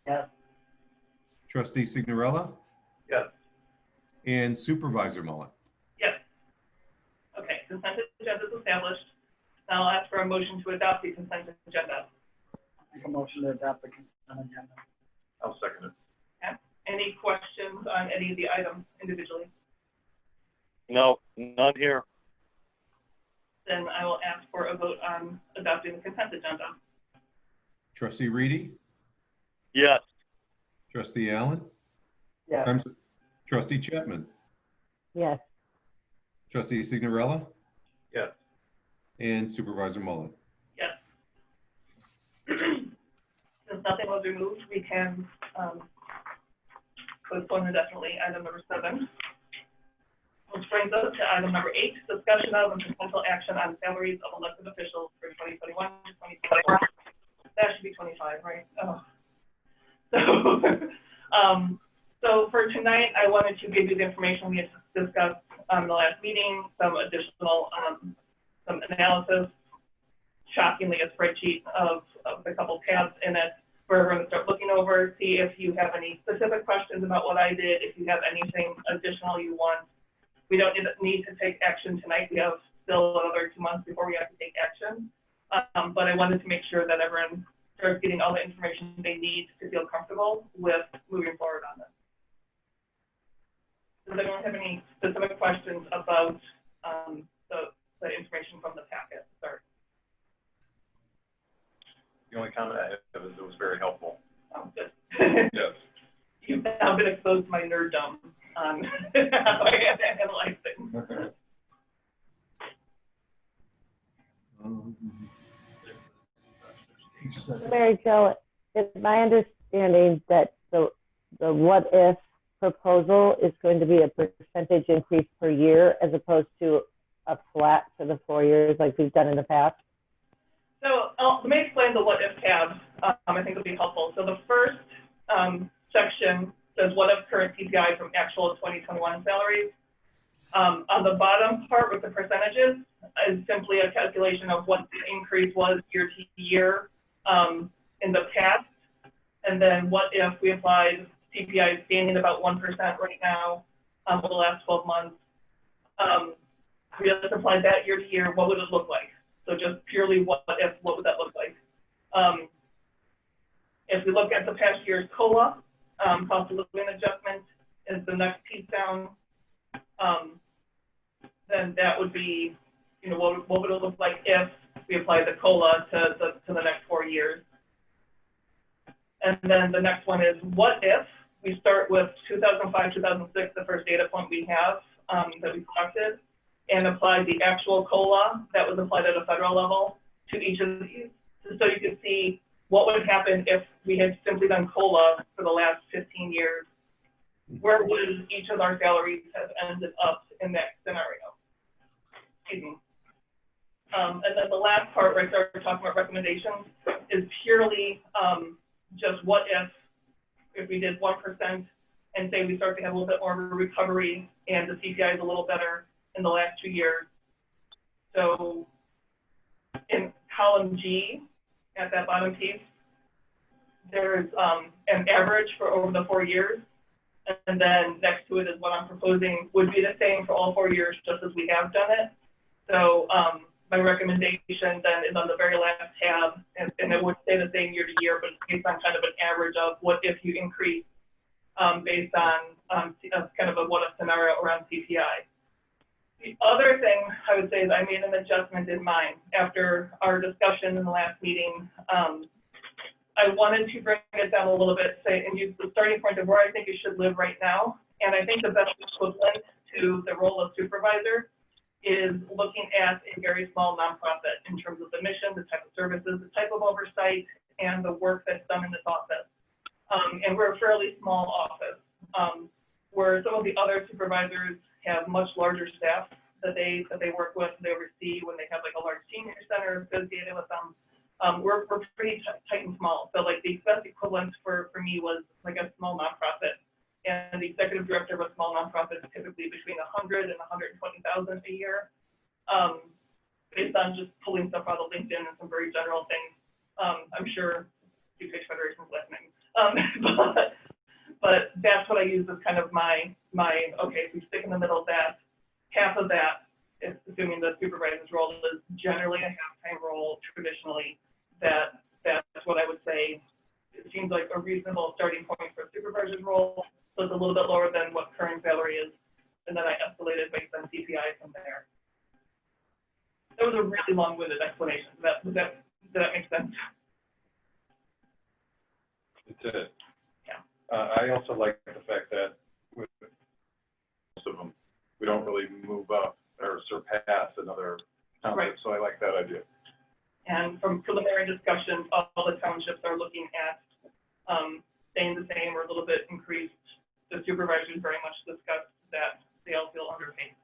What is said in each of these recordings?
Yes. Trustee Signorella, Yes. and Supervisor Mullen. Yes. Okay, consent agenda is established. Now I'll ask for a motion to adopt the consent agenda. Make a motion to adopt the consent agenda. I'll second it. Okay. Any questions on any of the items individually? No, none here. Then I will ask for a vote on adopting the consent agenda. Trustee Reedy, Yes. Trustee Allen, Yes. Trustee Chapman, yes, Trustee Signorella, Yes. and Supervisor Mullen. Yes. Since nothing was removed, we can postpone indefinitely item number 7. Which brings us to item number 8, discussion of and potential action on salaries of elected officials for 2021 to 2024. That should be 25, right? Oh. So for tonight, I wanted to give you the information we had discussed on the last meeting, some additional some analysis, shockingly a spreadsheet of a couple tabs in it where we're going to start looking over, see if you have any specific questions about what I did, if you have anything additional you want. We don't need to take action tonight. We have still another 2 months before we have to take action. But I wanted to make sure that everyone starts getting all the information they need to feel comfortable with moving forward on this. Does anyone have any specific questions about the information from the packet? Sorry. The only comment I have is it was very helpful. Oh, good. Yes. You've now been exposed to my nerddom on how I analyze things. Mary Jo, it's my understanding that the what if proposal is going to be a percentage increase per year as opposed to a flat for the 4 years like we've done in the past? So let me explain the what if tab. I think it'll be helpful. So the first section says what if current CPI from actual 2021 salaries. On the bottom part with the percentages is simply a calculation of what the increase was year to year in the past. And then what if we applied CPI standing about 1% right now over the last 12 months. We just applied that year to year, what would it look like? So just purely what would that look like? If we look at the past year's COLA, cost of living adjustment is the next piece down. Then that would be, you know, what would it look like if we apply the COLA to the next 4 years? And then the next one is what if we start with 2005, 2006, the first data point we have that we collected, and apply the actual COLA that was applied at a federal level to each of these. So you can see what would happen if we had simply done COLA for the last 15 years. Where would each of our salaries have ended up in that scenario? Excuse me. And then the last part where I started talking about recommendations is purely just what if we did 1% and say we start to have a little bit more of a recovery and the CPI is a little better in the last 2 years. So in column G, at that bottom piece, there's an average for over the 4 years. And then next to it is what I'm proposing would be the same for all 4 years, just as we have done it. So my recommendation then is on the very last tab, and it would stay the same year to year, but it's based on kind of an average of what if you increase based on kind of a what if scenario around CPI. The other thing I would say is I made an adjustment in mine after our discussion in the last meeting. I wanted to bring it down a little bit, and use the starting point of where I think it should live right now. And I think the best equivalent to the role of supervisor is looking at a very small nonprofit in terms of the mission, the type of services, the type of oversight, and the work that's done in this office. And we're a fairly small office, where some of the other supervisors have much larger staff that they work with, they oversee when they have like a large senior center associated with them. We're pretty tight and small. So like the best equivalent for me was like a small nonprofit. And the executive director of a small nonprofit is typically between 100 and 120,000 a year, based on just pulling stuff out of LinkedIn and some very general things. I'm sure DuPage Federation's listening. Um, but that's what I use as kind of my, okay, if we stick in the middle of that, half of that, is assuming the supervisor's role is generally a half-time role traditionally, that's what I would say. It seems like a reasonable starting point for a supervisor's role, so it's a little bit lower than what current salary is, and then I escalated based on CPI from there. That was a really long-winded explanation. Did that make sense? It did. Yeah. I also like the fact that with most of them, we don't really move up or surpass another township, Right. so I like that idea. And from preliminary discussions, all the townships are looking at staying the same or a little bit increased. The supervisors very much discussed that they all feel underpaid.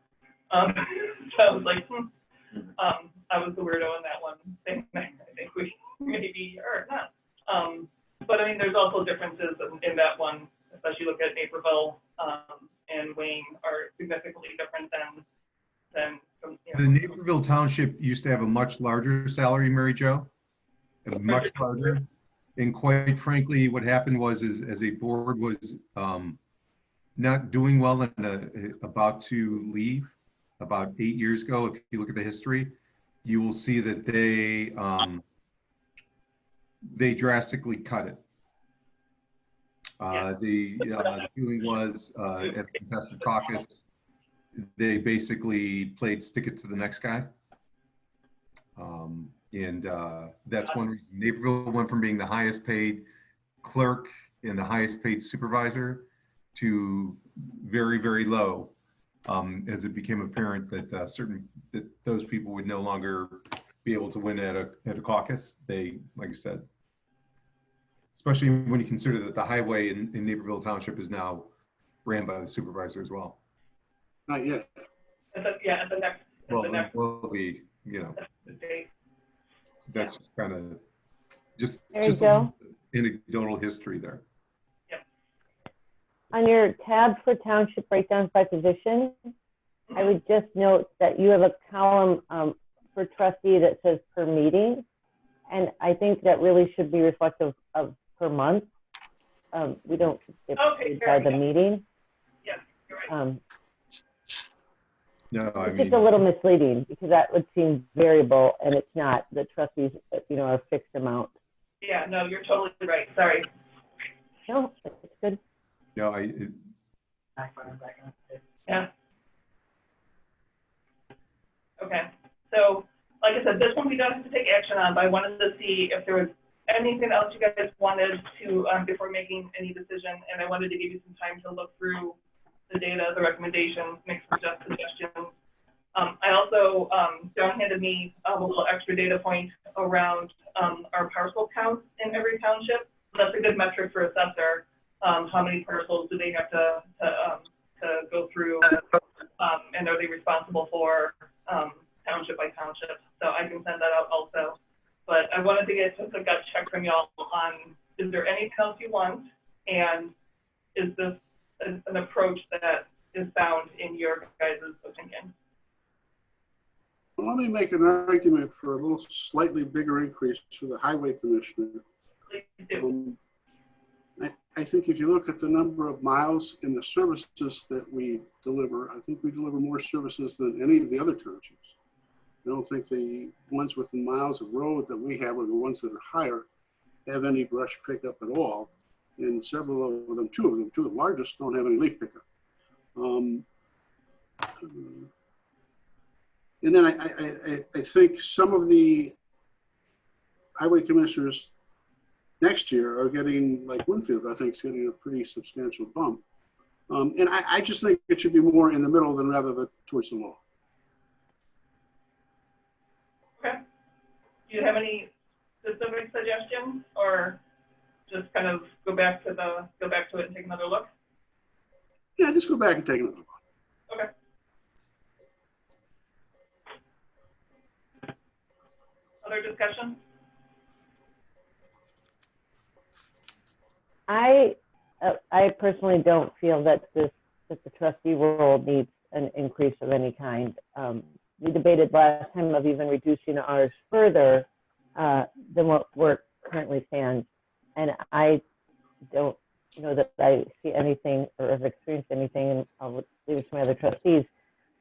So I was like, I was the weirdo in that one thing. I think we maybe are not. But I mean, there's also differences in that one, especially look at Naperville and Wayne are significantly different than from, you know. The Naperville Township used to have a much larger salary, Mary Jo, much larger. And quite frankly, what happened was, as a board was not doing well and about to leave about 8 years ago, if you look at the history, you will see that they drastically cut it. The feeling was at the contested caucus, they basically played stick it to the next guy. That's one reason Naperville went from being the highest paid clerk and the highest paid supervisor to very, very low as it became apparent that that those people would no longer be able to win at a caucus. They, like I said, especially when you consider that the highway in Naperville Township is now ran by the supervisor as well. Not yet. At the next. Will be, you know, that's just kind of just anecdotal history there. On your tab for township breakdowns by position, I would just note that you have a column for trustee that says per meeting. And I think that really should be reflective of per month. We don't get paid by the meeting. Yes, you're right. No, I It's mean, just a little misleading because that would seem variable and it's not. The trustees, are a fixed amount. Yeah, no, you're totally right. Sorry. No, it's good. no, Yeah. Okay. So, like I said, this one we don't have to take action on, but I wanted to see if there was anything else you guys wanted to, before making any decision, and I wanted to give you some time to look through the data, the recommendations, make some suggestions. I also, John handed me a little extra data point around our parcel counts in every township. So that's a good metric for assessor. How many parcels do they have to go through, and are they responsible for township by township? So I can send that out also. But I wanted to get just a gut check from y'all on, is there anything else you want? And is this an approach that is found in your guys' opinion? Well, let me make an argument for a little slightly bigger increase for the highway commissioner. Please do. I think if you look at the number of miles in the services that we deliver, I think we deliver more services than any of the other townships. I don't think the ones within miles of road that we have, or the ones that are higher, have any brush pickup at all. And several of them, two of the largest, don't have any leaf pickup. And then I think some of the highway commissioners next year are getting, like Winfield, I think is getting a pretty substantial bump. And I just think it should be more in the middle than rather than towards the low. Okay. Do you have any specific suggestions, or just kind of go back to it and take another look? Yeah, just go back and take another look. Okay. Other discussion? I personally don't feel that the trustee role needs an increase of any kind. We debated last time of even reducing ours further than what we're currently stands, and I don't know that I see anything or have experienced anything, and I'll leave it to my other trustees.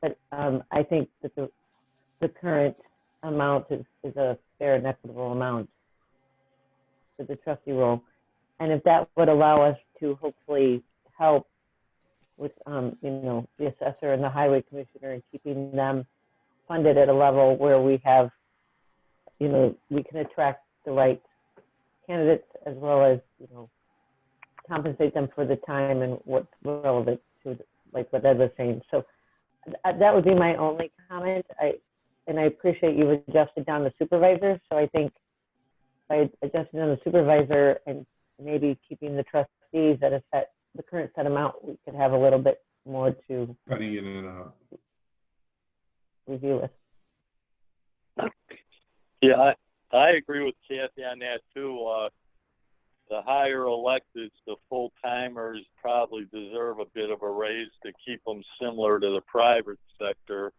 But I think that the current amount is a fair and equitable amount for the trustee role. And if that would allow us to hopefully help with, the assessor and the highway commissioner and keeping them funded at a level where we have, we can attract the right candidates as well as, compensate them for the time and what's relevant to, like what Ed was saying. So that would be my only comment. I appreciate you've adjusted down the supervisor. So I think by adjusting down the supervisor and maybe keeping the trustees at the current set amount, we could have a little bit more to Cutting in and out. review with. Yeah, I agree with Kathy on that too. The higher electeds, the full timers probably deserve a bit of a raise to keep them similar to the private sector.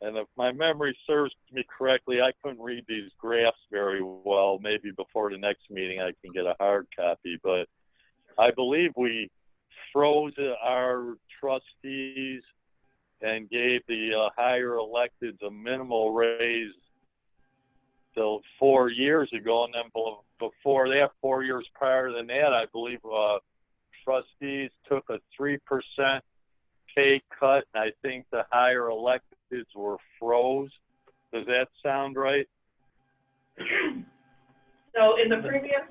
And if my memory serves me correctly, I couldn't read these graphs very well. Maybe before the next meeting I can get a hard copy, but I believe we froze our trustees and gave the higher electeds a minimal raise till 4 years ago, and then before that, 4 years prior than that, I believe trustees took a 3% pay cut, and I think the higher electeds were froze. Does that sound right? So in the previous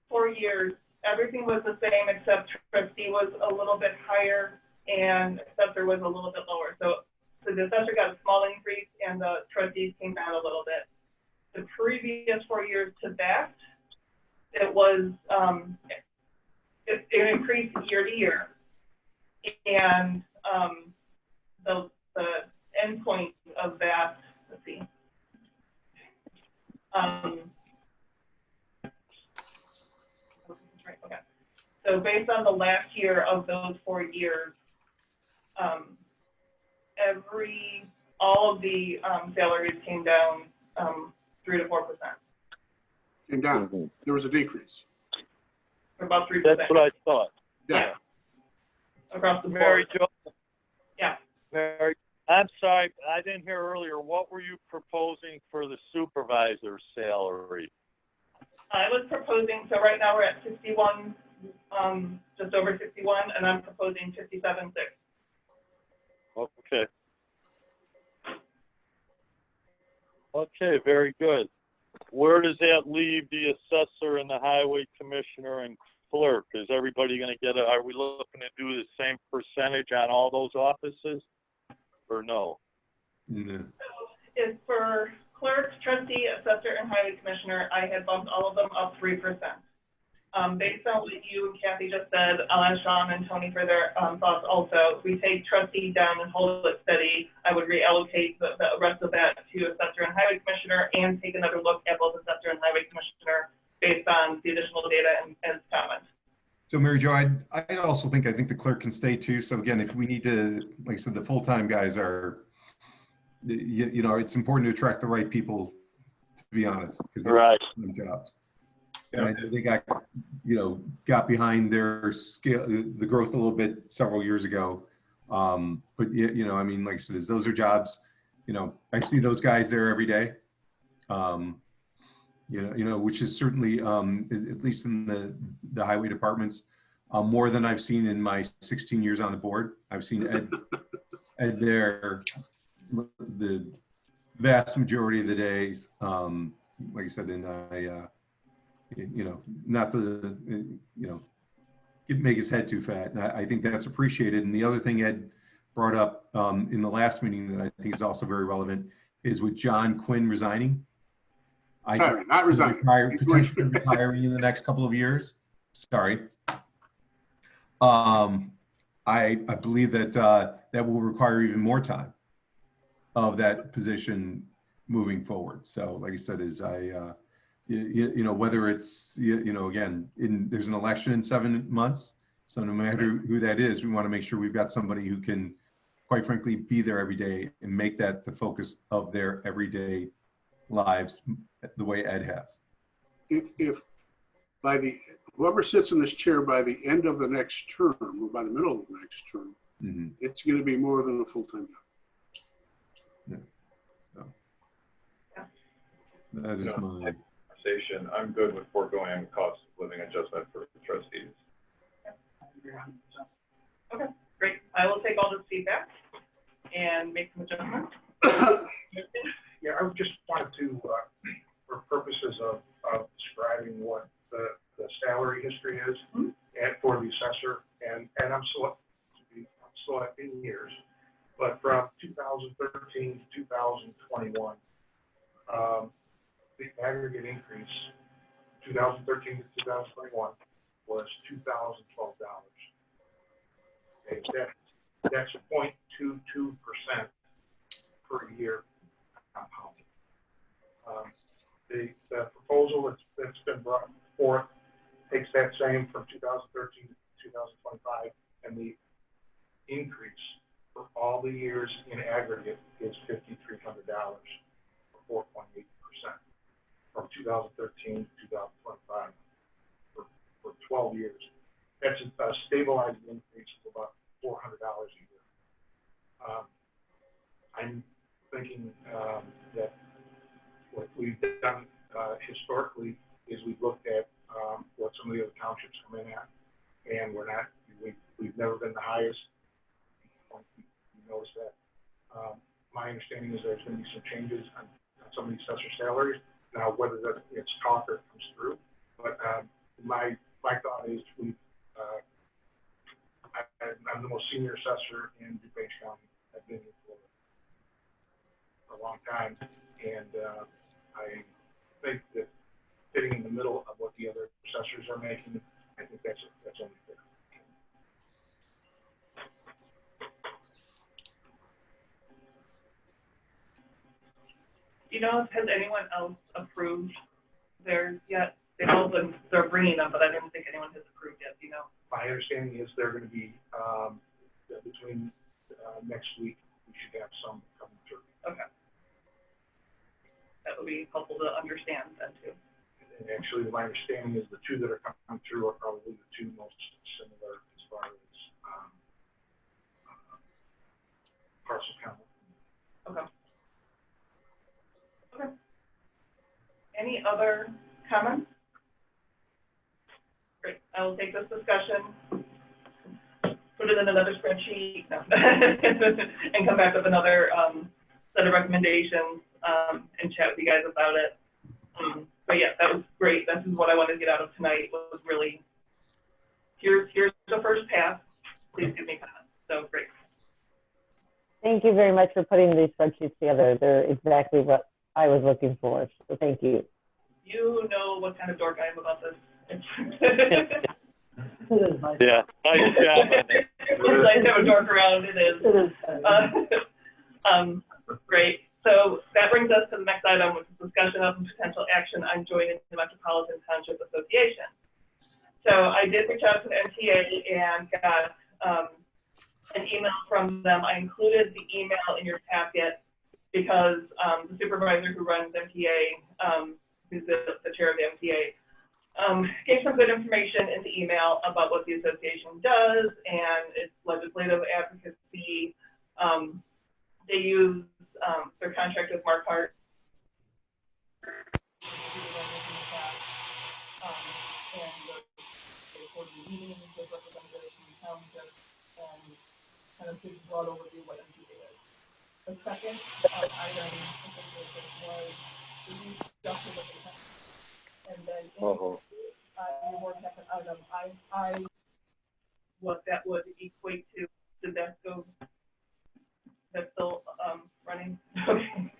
4 years, everything was the same except trustee was a little bit higher and assessor was a little bit lower. So the assessor got a small increase and the trustees came down a little bit. The previous 4 years to that, it was, it increased year to year. And the end point of that, let's see. Okay. So based on the last year of those 4 years, all of the salaries came down 3 to 4%. Came down. There was a decrease. About 3%. That's what I thought. Yeah. Across the board. Mary Jo. Yeah. Mary, I'm sorry, I didn't hear earlier. What were you proposing for the supervisor's salary? I was proposing, so right now we're at 61, just over 61, and I'm proposing 57.6. Okay. Okay, very good. Where does that leave the assessor and the highway commissioner and clerk? Is everybody going to get are we looking to do the same percentage on all those offices or no? No. So is for clerk, trustee, assessor, and highway commissioner, I had bumped all of them up 3%. Based on what you and Kathy just said, I'll ask Sean and Tony for their thoughts also. If we take trustee down and hold it steady, I would reallocate the rest of that to assessor and highway commissioner and take another look at both assessor and highway commissioner based on the additional data and comments. So Mary Jo, I also think the clerk can stay too. So again, if we need to, like I said, the full-time guys are, it's important to attract the right people, to be honest, because they're Right. jobs. And I think they got behind their scale, the growth a little bit several years ago. But I mean, like I said, those are jobs, I see those guys there every day. Which is certainly, at least in the highway departments, more than I've seen in my 16 years on the board. I've seen Ed there the vast majority of the days. Like I said, and not to, make his head too fat. And I think that's appreciated. And the other thing Ed brought up in the last meeting that I think is also very relevant is with John Quinn resigning. Sorry, not resigning. Potentially retiring in the next couple of years. Sorry. I believe that that will require even more time of that position moving forward. So, like I said, whether it's again, there's an election in 7 months. So no matter who that is, we want to make sure we've got somebody who can, quite frankly, be there every day and make that the focus of their everyday lives, the way Ed has. If by whoever sits in this chair by the end of the next term, or by the middle of the next term, it's going to be more than a full-time job. Yeah. So that is my conversation. I'm good with foregoing the cost of living adjustment for the trustees. Okay, great. I will take all this feedback and make some adjustments. Yeah, I just wanted to, for purposes of describing what the salary history is and for the assessor, and I'm selecting years, but from 2013 to 2021, the aggregate increase 2013 to 2021 was $2,012. Okay, that's 0.22% per year compounded. The proposal that's been brought forth takes that same from 2013 to 2025, and the increase for all the years in aggregate is $5,300, or 4.8%, from 2013 to 2025 for 12 years. That's a stabilized increase of about $400 a year. I'm thinking that what we've done historically is we've looked at what some of the other townships come in at, and we've never been the highest. You notice that. My understanding is there's going to be some changes on some of these assessor salaries. Now, whether that it's talk or it comes through, but my thought is I'm the most senior assessor in DuPage County. I've been here for a long time, and I think that fitting in the middle of what the other assessors are making, I think that's only fair. Do you know, has anyone else approved theirs yet? They're bringing them, but I don't think anyone has approved yet. Do you know? My understanding is they're going to be between next week. We should have some coming through. Okay. That would be helpful to understand then too. And actually, my understanding is the two that are coming through are probably the two most similar as far as parcel count. Okay. Okay. Any other comments? Great. I will take this discussion, put it in another spreadsheet, and come back with another set of recommendations and chat with you guys about it. But yeah, that was great. This is what I wanted to get out of tonight. Was really here's the first pass. Please give me comments. So great. Thank you very much for putting these spreadsheets together. They're exactly what I was looking for. So thank you. You know what kind of dork I am about this. Yeah, nice job. It's nice to have a dork around. It is. Great. So that brings us to the next item, which is discussion of potential action on joining the Metropolitan Township Association. So I did reach out to the MTA and got an email from them. I included the email in your packet because the supervisor who runs MTA, who's the chair of the MTA, gave some good information in the email about what the association does and its legislative advocacy. They use their contract with Mark Hart. And they quarterly meetings with representatives from the township and kind of gives a broad overview of what MTA is. The second item was the youth justice of the town. And then your board second item, what that would equate to. Did that go? That's still running. Okay.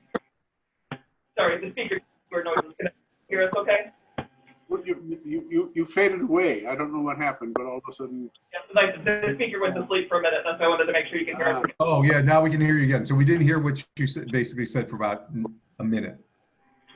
Sorry, the speaker noise is going to hear us. Okay. Well, you faded away. I don't know what happened, but all of a sudden. Yeah, like the speaker went to sleep for a minute. That's why I wanted to make sure you could hear us. Oh yeah, now we can hear you again. So we didn't hear what you basically said for about a minute.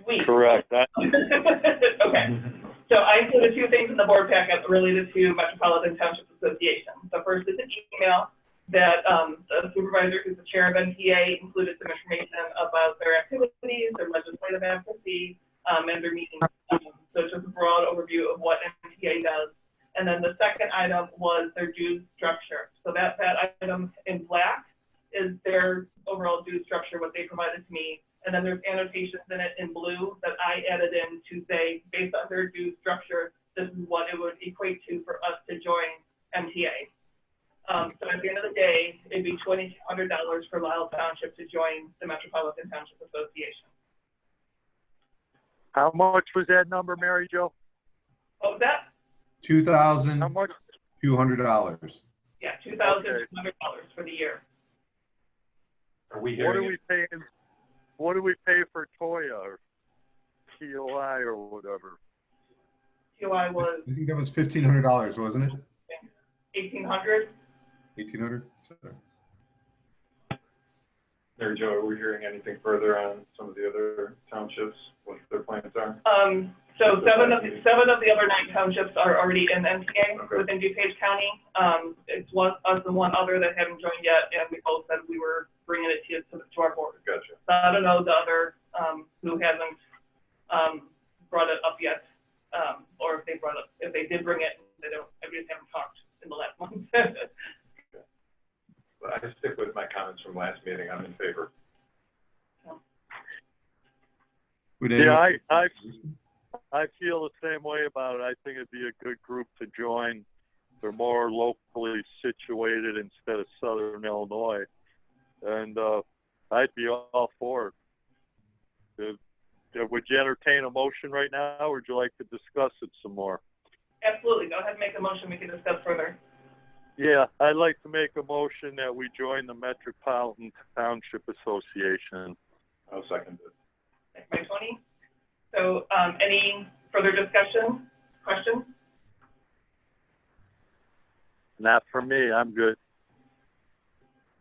Sweet. Correct. Okay. So I included two things in the board packet related to Metropolitan Township Association. So first is an email that the supervisor, who's the chair of MTA, included some information about their activities, their legislative advocacy, and their meetings. So just a broad overview of what MTA does And then the second item was their dues structure. So that item in black is their overall dues structure, what they provided to me. And then there's annotations in it in blue that I added in to say, based on their dues structure, this is what it would equate to for us to join MTA. So at the end of the day, it'd be $2,200 for Lisle Township to join the Metropolitan Township Association. How much was that number, Mary Jo? What was that? How much? $2,200. Yeah, $2,200 for the year. Are we What hearing are we paying? What do we pay for TOIA or TOI or whatever? TOI was I think that was $1,500, wasn't it? $1,800. 1,800. Sorry. Mary Jo, are we hearing anything further on some of the other townships, what their plans are? So seven of the other 9 townships are already in MTA within DuPage County. It's us and one other that haven't joined yet, and we both said we were bringing it to our board. Gotcha. So I don't know the other who hasn't brought it up yet, or if they did bring it, I just haven't talked in the last month. But I stick with my comments from last meeting. I'm in favor. Yeah, I feel the same way about it. I think it'd be a good group to join. They're more locally situated instead of Southern Illinois. And I'd be all for it. Would you entertain a motion right now, or would you like to discuss it some more? Absolutely. Go ahead and make a motion. We can discuss further. Yeah, I'd like to make a motion that we join the Metropolitan Township Association. I'll second it. By Tony. So any further discussion, questions? Not for me, I'm good.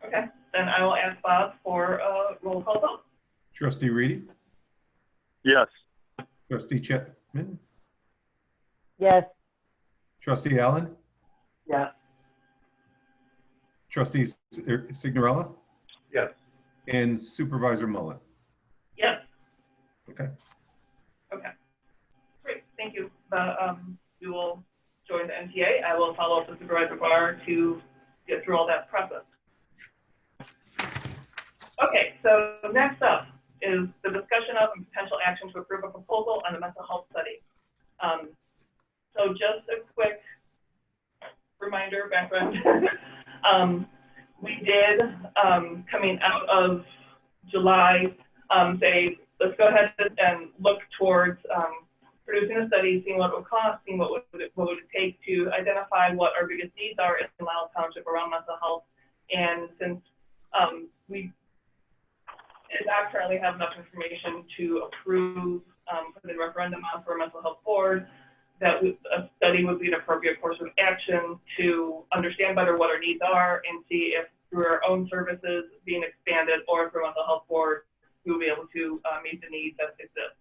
Okay, then I will ask Bob for a roll call vote. Trustee Reedy? Yes. Trustee Chapman? Yes. Trustee Allen? Yes. Trustee Signorella? Yes. And Supervisor Mullen? Yes. Okay. Okay. Great, thank you. We will join the MTA. I will follow up with Supervisor Barr to get through all that process. Okay, so next up is the discussion of and potential action to approve a proposal on the mental health study. So just a quick reminder, background. We did, coming out of July, say, let's go ahead and look towards producing a study, seeing what it would cost, seeing what would it take to identify what our biggest needs are in Lisle Township around mental health. And since we did not currently have enough information to approve for the referendum on for a mental health board, that a study would be an appropriate course of action to understand better what our needs are and see if through our own services being expanded or through a mental health board, we will be able to meet the needs that exist.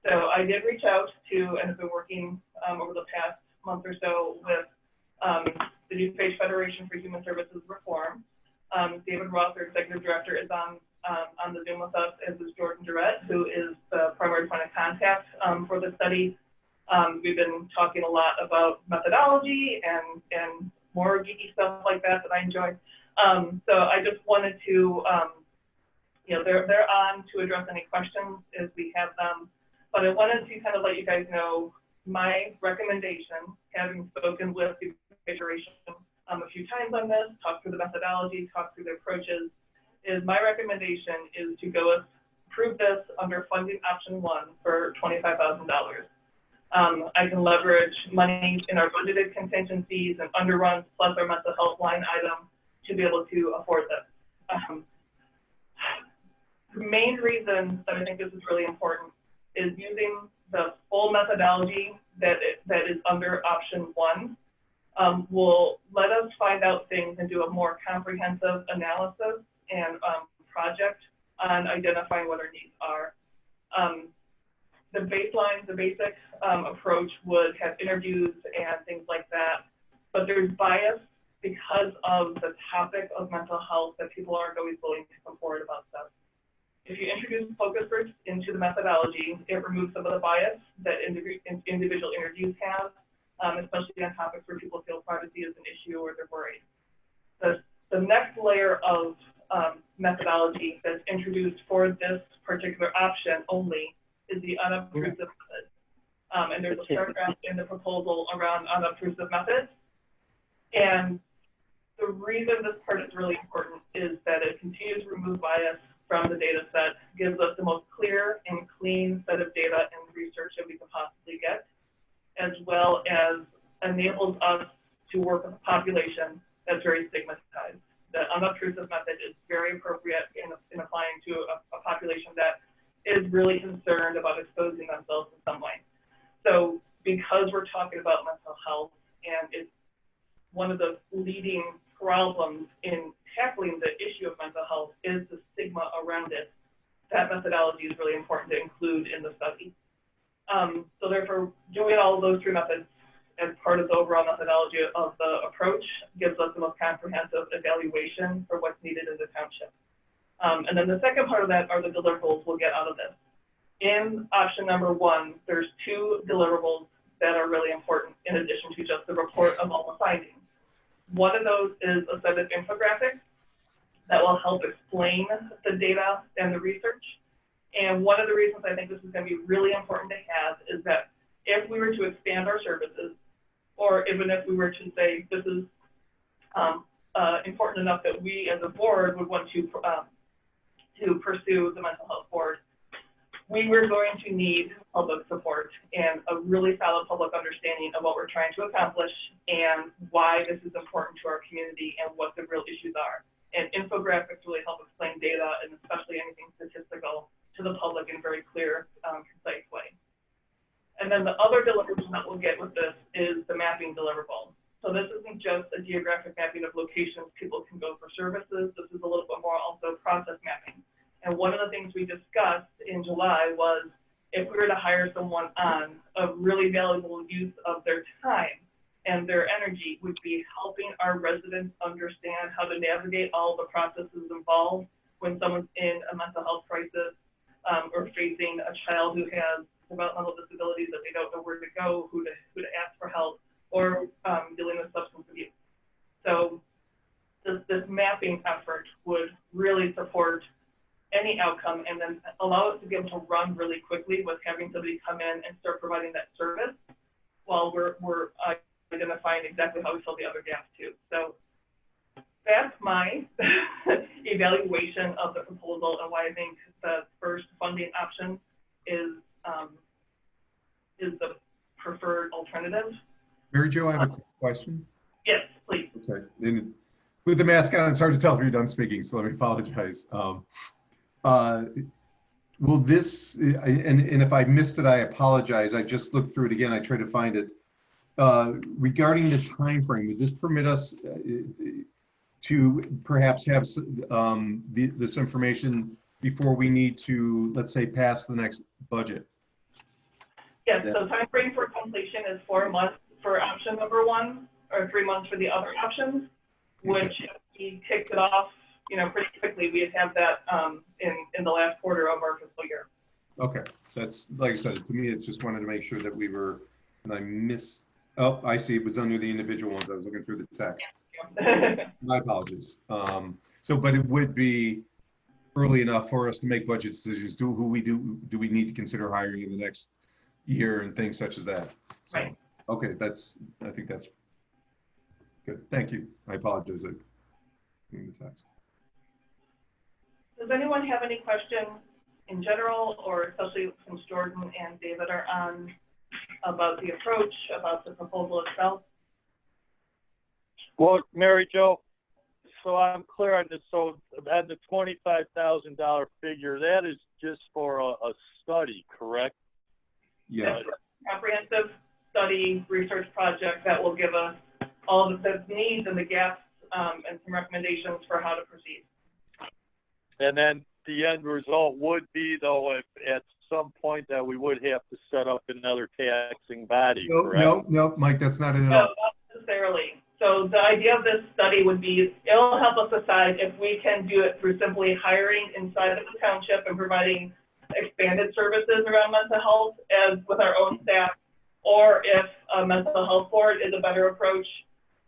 So I did reach out to and have been working over the past month or so with the DuPage Federation for Human Services Reform. David Roth, our executive director, is on the Zoom with us, as is Jordan Durrett, who is the primary point of contact for the study. We've been talking a lot about methodology and more geeky stuff like that I enjoy. So I just wanted to, they're on to address any questions as we have them. But I wanted to kind of let you guys know my recommendation, having spoken with the Federation a few times on this, talked through the methodology, talked through the approaches, is my recommendation is to go approve this under funding option 1 for $25,000. I can leverage money in our budgeted contingencies and underruns plus our mental health line item to be able to afford this. The main reason that I think this is really important is using the full methodology that is under option 1 will let us find out things and do a more comprehensive analysis and project on identifying what our needs are. The baseline, the basic approach would have interviews and things like that, but there's bias because of the topic of mental health that people aren't always willing to come forward about stuff. If you introduce focus groups into the methodology, it removes some of the bias that individual interviews have, especially on topics where people feel privacy is an issue or they're worried. The next layer of methodology that's introduced for this particular option only is the unobtrusive method. And there's a paragraph in the proposal around unobtrusive methods. And the reason this part is really important is that it continues to remove bias from the data set, gives us the most clear and clean set of data and research that we can possibly get, as well as enables us to work with a population that's very stigmatized. The unobtrusive method is very appropriate in applying to a population that is really concerned about exposing themselves in some way. So because we're talking about mental health, and it's one of the leading problems in tackling the issue of mental health is the stigma around it, that methodology is really important to include in the study. So therefore, doing all of those three methods as part of the overall methodology of the approach gives us the most comprehensive evaluation for what's needed in the township. And then the second part of that are the deliverables we'll get out of this. In option number one, there's two deliverables that are really important in addition to just the report of all the findings. One of those is a set of infographics that will help explain the data and the research. And one of the reasons I think this is going to be really important to have is that if we were to expand our services, or even if we were to say this is important enough that we as a board would want to pursue the mental health board, we were going to need public support and a really solid public understanding of what we're trying to accomplish and why this is important to our community and what the real issues are. And infographics really help explain data and especially anything statistical to the public in a very clear, concise way. And then the other deliverable that we'll get with this is the mapping deliverable. So this isn't just a geographic mapping of locations people can go for services. This is a little bit more also process mapping. And one of the things we discussed in July was if we were to hire someone on, a really valuable use of their time and their energy would be helping our residents understand how to navigate all the processes involved when someone's in a mental health crisis or facing a child who has developmental disabilities that they don't know where to go, who to ask for help, or dealing with substance abuse. So this mapping effort would really support any outcome and then allow us to be able to run really quickly with having somebody come in and start providing that service while we're identifying exactly how we fill the other gaps too. So that's my evaluation of the proposal and why I think the first funding option is the preferred alternative. Mary Jo, I have a quick question. Yes, please. Okay. And with the mask on, it's hard to tell if you're done speaking, so let me apologize. Will this, and if I missed it, I apologize. I just looked through it again. I tried to find it. Regarding the time frame, would this permit us to perhaps have this information before we need to, let's say, pass the next budget? Yes, so time frame for completion is 4 months for option number one, or 3 months for the other options, which we kicked it off, pretty quickly. We have that in the last quarter of our fiscal year. Okay, that's, like I said, to me, it's just wanted to make sure that we were, and I missed, oh, I see, it was under the individual ones. I was looking through the text. My apologies. But it would be early enough for us to make budget decisions. Do we need to consider hiring in the next year and things such as that? So, right. Okay, I think that's good. Thank you. I apologize. Does anyone have any questions in general, or especially since Jordan and David are on, about the approach, about the proposal itself? Well, Mary Jo, so I'm clear on this. So at the $25,000 figure, that is just for a study, correct? Yes. That's a comprehensive study research project that will give us all the needs and the gaps and some recommendations for how to proceed. And then the end result would be, though, if at some point that we would have to set up another taxing body, correct? No, Mike, that's not it at all. No, not necessarily. So the idea of this study would be, it'll help us decide if we can do it through simply hiring inside of the township and providing expanded services around mental health as with our own staff, or if a mental health board is a better approach.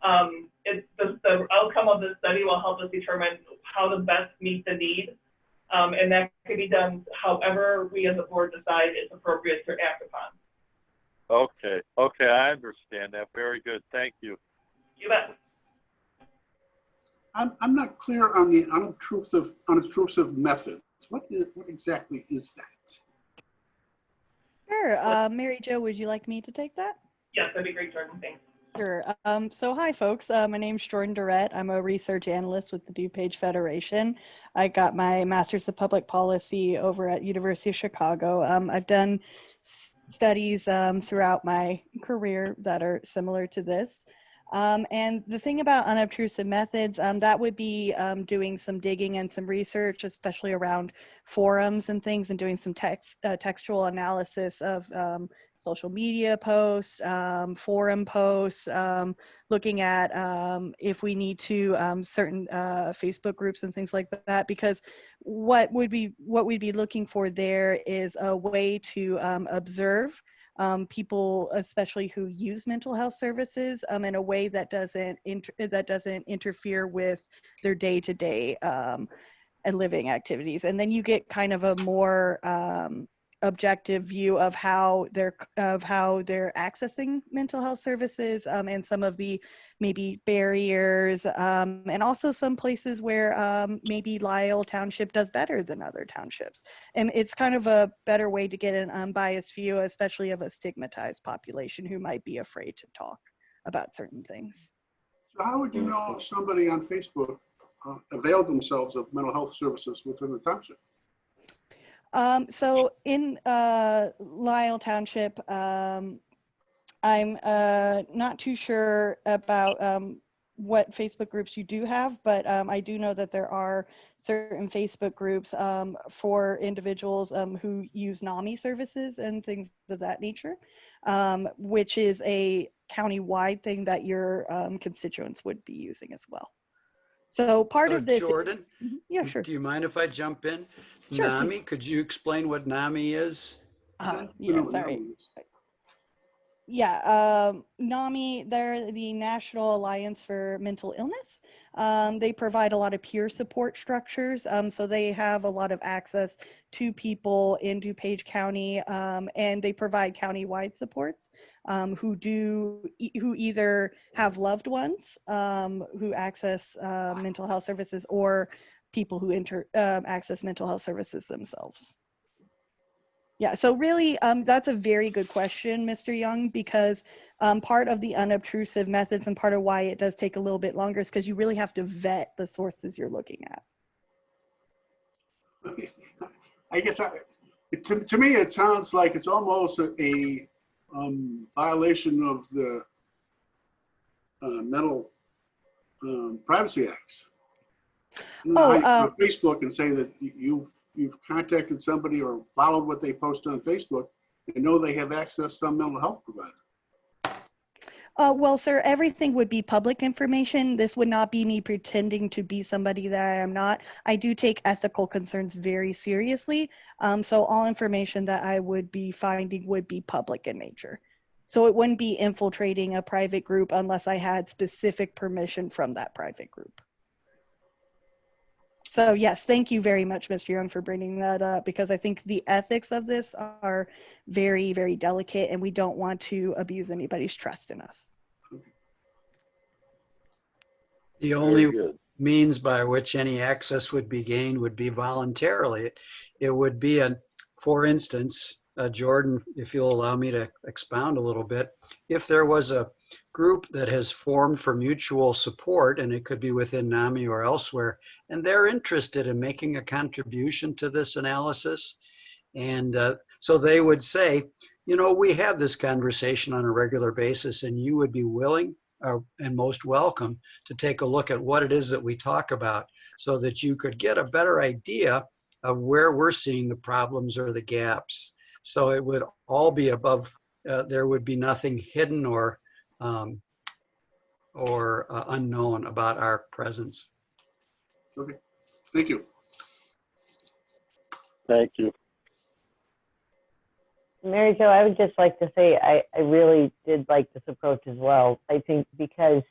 The outcome of this study will help us determine how to best meet the need. And that can be done however we as a board decide it's appropriate to act upon. Okay, okay, I understand that. Very good. Thank you. You bet. I'm not clear on the unobtrusive methods. What exactly is that? Sure. Mary Jo, would you like me to take that? Yes, that'd be great, Jordan. Thanks. Sure. So hi, folks. My name's Jordan Durrett. I'm a research analyst with the DuPage Federation. I got my Master's of Public Policy over at University of Chicago. I've done studies throughout my career that are similar to this. And the thing about unobtrusive methods, that would be doing some digging and some research, especially around forums and things, and doing some textual analysis of social media posts, forum posts, looking at if we need to certain Facebook groups and things like that, because what we'd be looking for there is a way to observe people, especially who use mental health services, in a way that doesn't interfere with their day-to-day and living activities. And then you get kind of a more objective view of how they're accessing mental health services, and some of the maybe barriers, and also some places where maybe Lisle Township does better than other townships. And it's kind of a better way to get an unbiased view, especially of a stigmatized population who might be afraid to talk about certain things. So how would you know if somebody on Facebook availed themselves of mental health services within the township? So in Lisle Township, I'm not too sure about what Facebook groups you do have, but I do know that there are certain Facebook groups for individuals who use NAMI services and things of that nature, which is a county-wide thing that your constituents would be using as well. So part of this— Jordan, yeah, sure. do you mind if I jump in? Sure, NAMI, please. could you explain what NAMI is? Yeah, sorry. Yeah, NAMI, they're the National Alliance for Mental Illness. They provide a lot of peer support structures. So they have a lot of access to people in DuPage County, and they provide county-wide supports who either have loved ones who access mental health services, or people who access mental health services themselves. Yeah, so really, that's a very good question, Mr. Young, because part of the unobtrusive methods and part of why it does take a little bit longer is because you really have to vet the sources you're looking at. I guess to me, it sounds like it's almost a violation of the Mental Privacy Acts. On Facebook and say that you've contacted somebody or followed what they post on Facebook and know they have access to some mental health provider. Well, sir, everything would be public information. This would not be me pretending to be somebody that I am not. I do take ethical concerns very seriously. So all information that I would be finding would be public in nature. So it wouldn't be infiltrating a private group unless I had specific permission from that private group. So yes, thank you very much, Mr. Young, for bringing that up, because I think the ethics of this are very, very delicate, and we don't want to abuse anybody's trust in us. The only means by which any access would be gained would be voluntarily. It would be, for instance, Jordan, if you'll allow me to expound a little bit, if there was a group that has formed for mutual support, and it could be within NAMI or elsewhere, and they're interested in making a contribution to this analysis, and so they would say, you know, we have this conversation on a regular basis, and you would be willing and most welcome to take a look at what it is that we talk about, so that you could get a better idea of where we're seeing the problems or the gaps. So it would all be above, there would be nothing hidden or unknown about our presence. Okay, thank you. Thank you. Mary Jo, I would just like to say I really did like this approach as well. I think because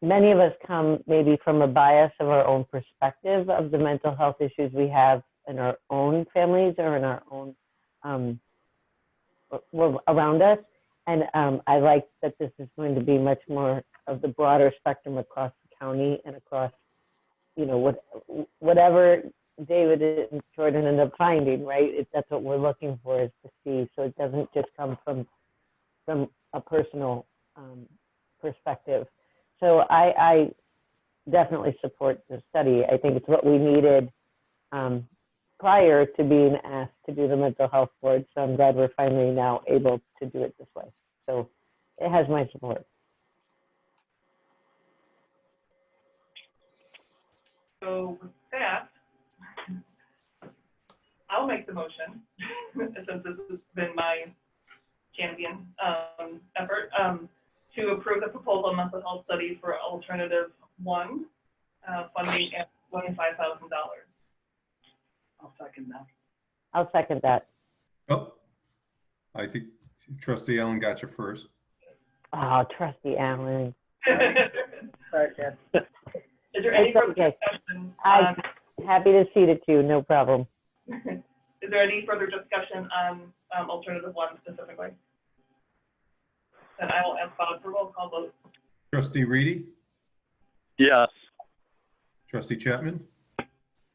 many of us come maybe from a bias of our own perspective of the mental health issues we have in our own families or in our own around us. And I like that this is going to be much more of the broader spectrum across the county and across, you know, whatever David and Jordan end up finding, right? That's what we're looking for, is to see, so it doesn't just come from a personal perspective. So I definitely support the study. I think it's what we needed prior to being asked to do the mental health board. So I'm glad we're finally now able to do it this way. So it has my support. So with that, I'll make the motion, since this has been my champion effort, to approve the proposal mental health study for alternative 1, funding at $25,000. I'll second that. I'll second that. Oh, I think Trustee Allen got you first. Oh, Trustee Allen. Sorry, Ken. Is there any It's further okay. discussion? I'm happy to see it too, no problem. Is there any further discussion on alternative 1 specifically? Then I will ask Bob for roll call vote. Trustee Reedy, Yes. Trustee Chapman,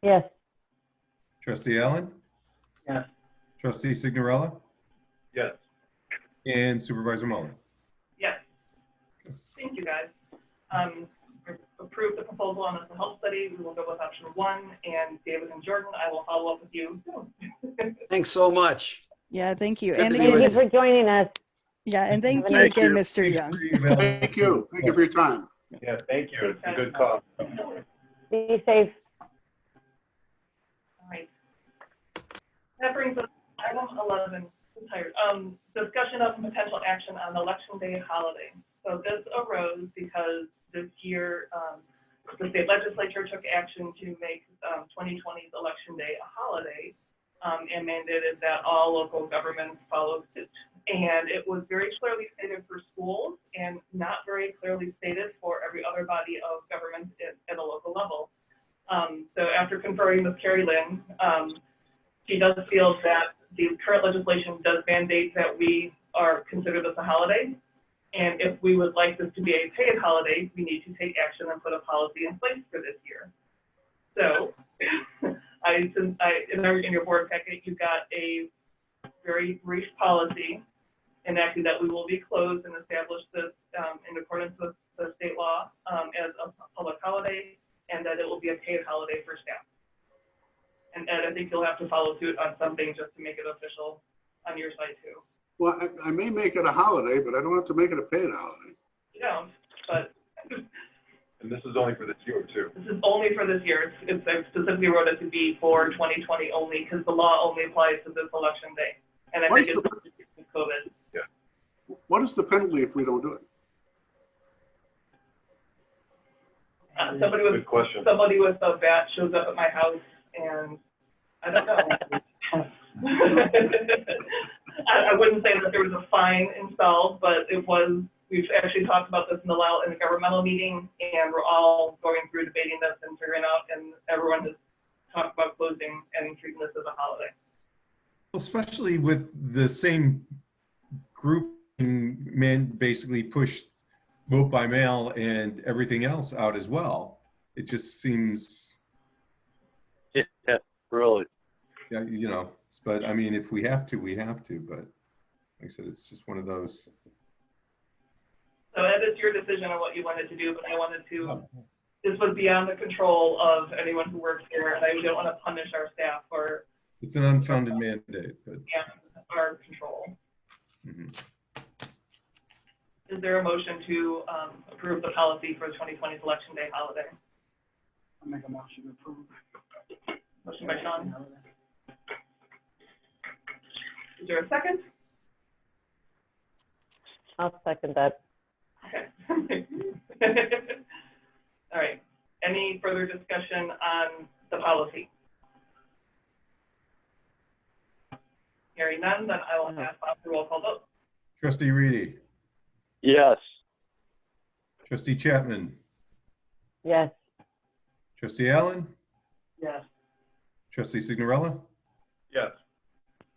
Yes, Trustee Allen, Yes. Trustee Signorella, Yes. and Supervisor Muller. Yes. Thank you, guys. Approve the proposal on the health study. We will go with option 1, and David and Jordan, I will follow up with you soon. Thanks so much. Yeah, thank you. Good And to thank again, you for joining us. yeah, and thank Have a you nice again, day. Mr. Young. Thank you. Thank you for your time. Yeah, thank you. It's a good call. Be safe. All right. That brings us to item 11. I'm tired. Discussion of potential action on Election Day holiday. So this arose because this year, the state legislature took action to make 2020's Election Day a holiday, and mandated that all local governments follow suit. And it was very clearly stated for schools and not very clearly stated for every other body of government at a local level. So after conferring with Carrie Lynn, she does feel that the current legislation does mandate that we are consider this a holiday. And if we would like this to be a paid holiday, we need to take action and put a policy in place for this year. So in your board packet, you got a very brief policy enacting that we will be closed and establish this in accordance with the state law as a public holiday, and that it will be a paid holiday for staff. And Ed, I think you'll have to follow suit on something just to make it official on your side too. Well, I may make it a holiday, but I don't have to make it a paid holiday. You know, but And this is only for this year too. this is only for this year. It's specifically wrote it to be for 2020 only, because the law only applies to this election day. And I What think is it's COVID. What is the penalty if we don't do it? Somebody Good question. with a bat shows up at my house, and I don't know. I wouldn't say that there was a fine installed, but we've actually talked about this in the governmental meeting, and we're all going through debating this and figuring out, and everyone has talked about closing and treating this as a holiday. Especially with the same group men basically pushed vote by mail and everything else out as well. It just seems, Yeah, really. yeah, you know, but I mean, if we have to, we have to, but like I said, it's just one of those. So that is your decision on what you wanted to do, but I wanted to, this was beyond the control of anyone who works here, and I don't want to punish our staff for It's an unfounded mandate, but. beyond our control. Mhm. Is there a motion to approve the policy for the 2020 Election Day holiday? I'll make a motion to approve. Motion by Sean. Is there a second? I'll second that. Okay. All right. Any further discussion on the policy? Hearing none, then I will ask for roll call vote. Trustee Reedy, Yes. Trustee Chapman, Yes. Trustee Allen, Yes. Trustee Signorella, Yes.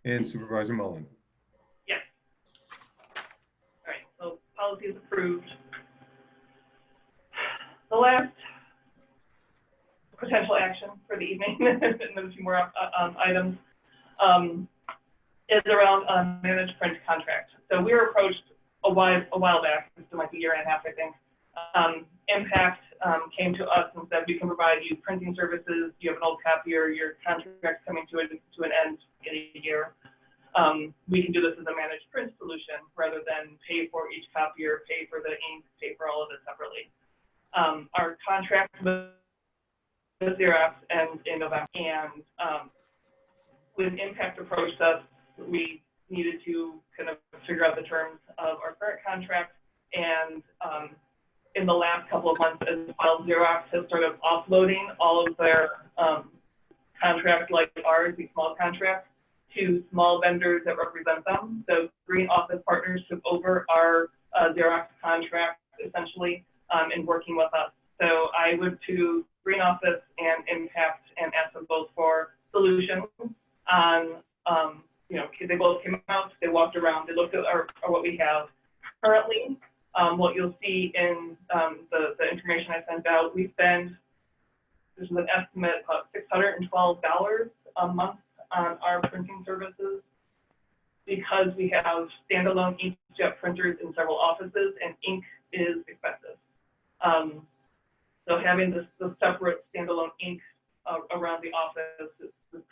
and Supervisor Mullen. Yes. All right, so policy is approved. The last potential action for the evening, and there's a few more items, is around managed print contract. So we were approached a while back, it's been like a year and a half, I think. Impact came to us and said, we can provide you printing services. You have an old copier, your contract's coming to an end in a year. We can do this as a managed print solution rather than pay for each copier, pay for the ink, pay for all of it separately. Our contract with Xerox ends in November, and when Impact approached us, we needed to kind of figure out the terms of our current contract, and in the last couple of months as well, Xerox has started offloading all of their contracts like ours, these small contracts, to small vendors that represent them. So Green Office Partners took over our Xerox contract essentially in working with us. So I went to Green Office and Impact and asked them both for solutions on, they both came out, they walked around, they looked at what we have. Currently, what you'll see in the information I sent out, we spend, this is an estimate of $612 a month on our printing services because we have standalone inkjet printers in several offices and ink is expensive. So having the separate standalone ink around the office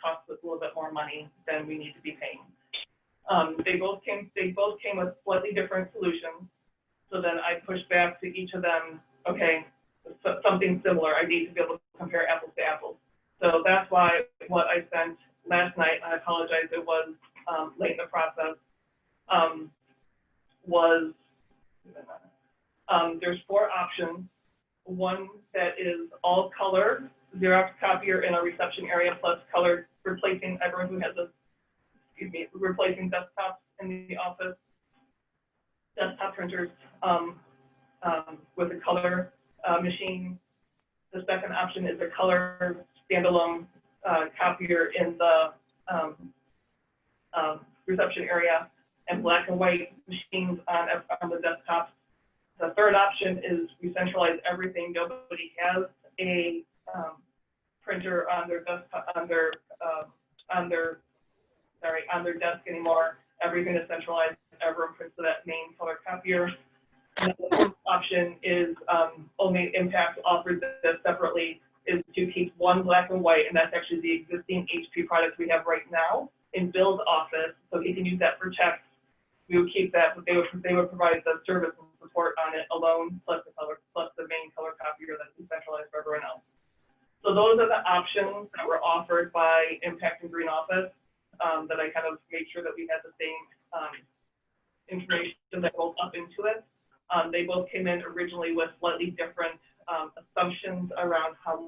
costs us a little bit more money than we need to be paying. They both came with slightly different solutions. So then I pushed back to each of them, okay, something similar. I need to be able to compare apples to apples. So that's why what I sent last night, I apologize, it was late in the process, there's 4 options. One that is all color, Xerox copier in a reception area plus color, replacing everyone who has replacing desktops in the office, desktop printers with a color machine. The second option is a color standalone copier in the reception area and black and white machines on the desktops. The third option is we centralize everything. Nobody has a printer on their desktop, on their desk anymore. Everything is centralized. Everyone prints to that main color copier. And the fourth option is only Impact offers this separately, is to keep one black and white, and that's actually the existing HP product we have right now in Bill's office. So he can use that for checks. We would keep that, but they would provide the service and support on it alone, plus the main color copier that's centralized for everyone else. So those are the options that were offered by Impact and Green Office that I kind of made sure that we had the same information that goes up into it. They both came in originally with slightly different assumptions around how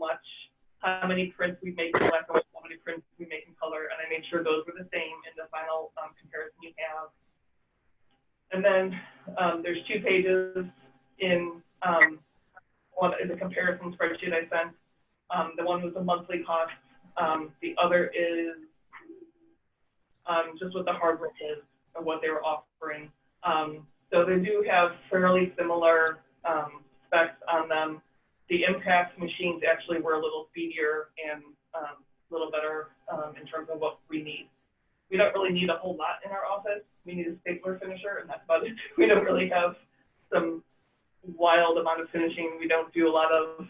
many prints we make in black and white, how many prints we make in color, and I made sure those were the same in the final comparison you have. And then there's 2 pages in one is a comparison spreadsheet I sent. The one was the monthly cost. The other is just what the hardware is and what they were offering. So they do have fairly similar specs on them. The Impact machines actually were a little speedier and a little better in terms of what we need. We don't really need a whole lot in our office. We need a stapler finisher, and that's about it. We don't really have some wild amount of finishing. We don't do a lot of,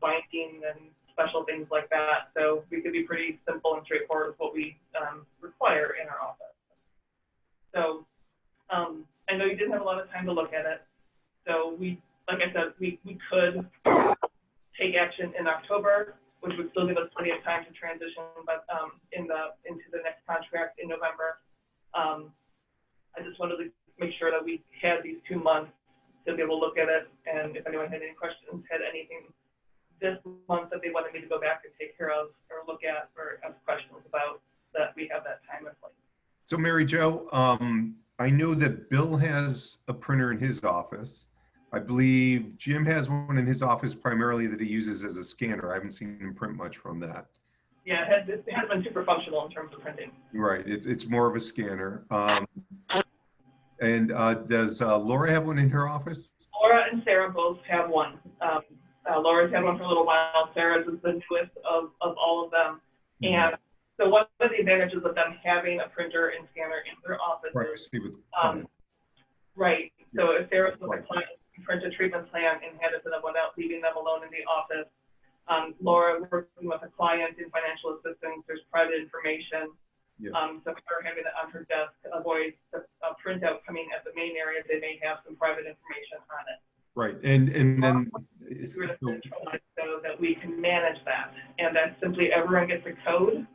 binding and special things like that. So we could be pretty simple and straightforward with what we require in our office. So I know you didn't have a lot of time to look at it. So like I said, we could take action in October, which would still give us plenty of time to transition, but into the next contract in November. I just wanted to make sure that we had these 2 months to be able to look at it, and if anyone had any questions, had anything this month that they wanted me to go back and take care of or look at or ask questions about, that we have that time in place. So Mary Jo, I know that Bill has a printer in his office. I believe Jim has one in his office primarily that he uses as a scanner. I haven't seen him print much from that. Yeah, it has been super functional in terms of printing. Right, it's more of a scanner. And does Laura have one in her office? Laura and Sarah both have one. Laura's had one for a little while. Sarah's is the newest of all of them. And so one of the advantages of them having a printer and scanner in their office Right, is, see with right. So if Sarah's with a client, print a treatment plan and hand it to them without leaving them alone in the office. Laura working with a client in financial assistance, there's private information. Yes. So her having it on her desk avoids a printout coming at the main area. They may have some private information on it. Right, and then So that we can manage that, and that simply everyone gets a code,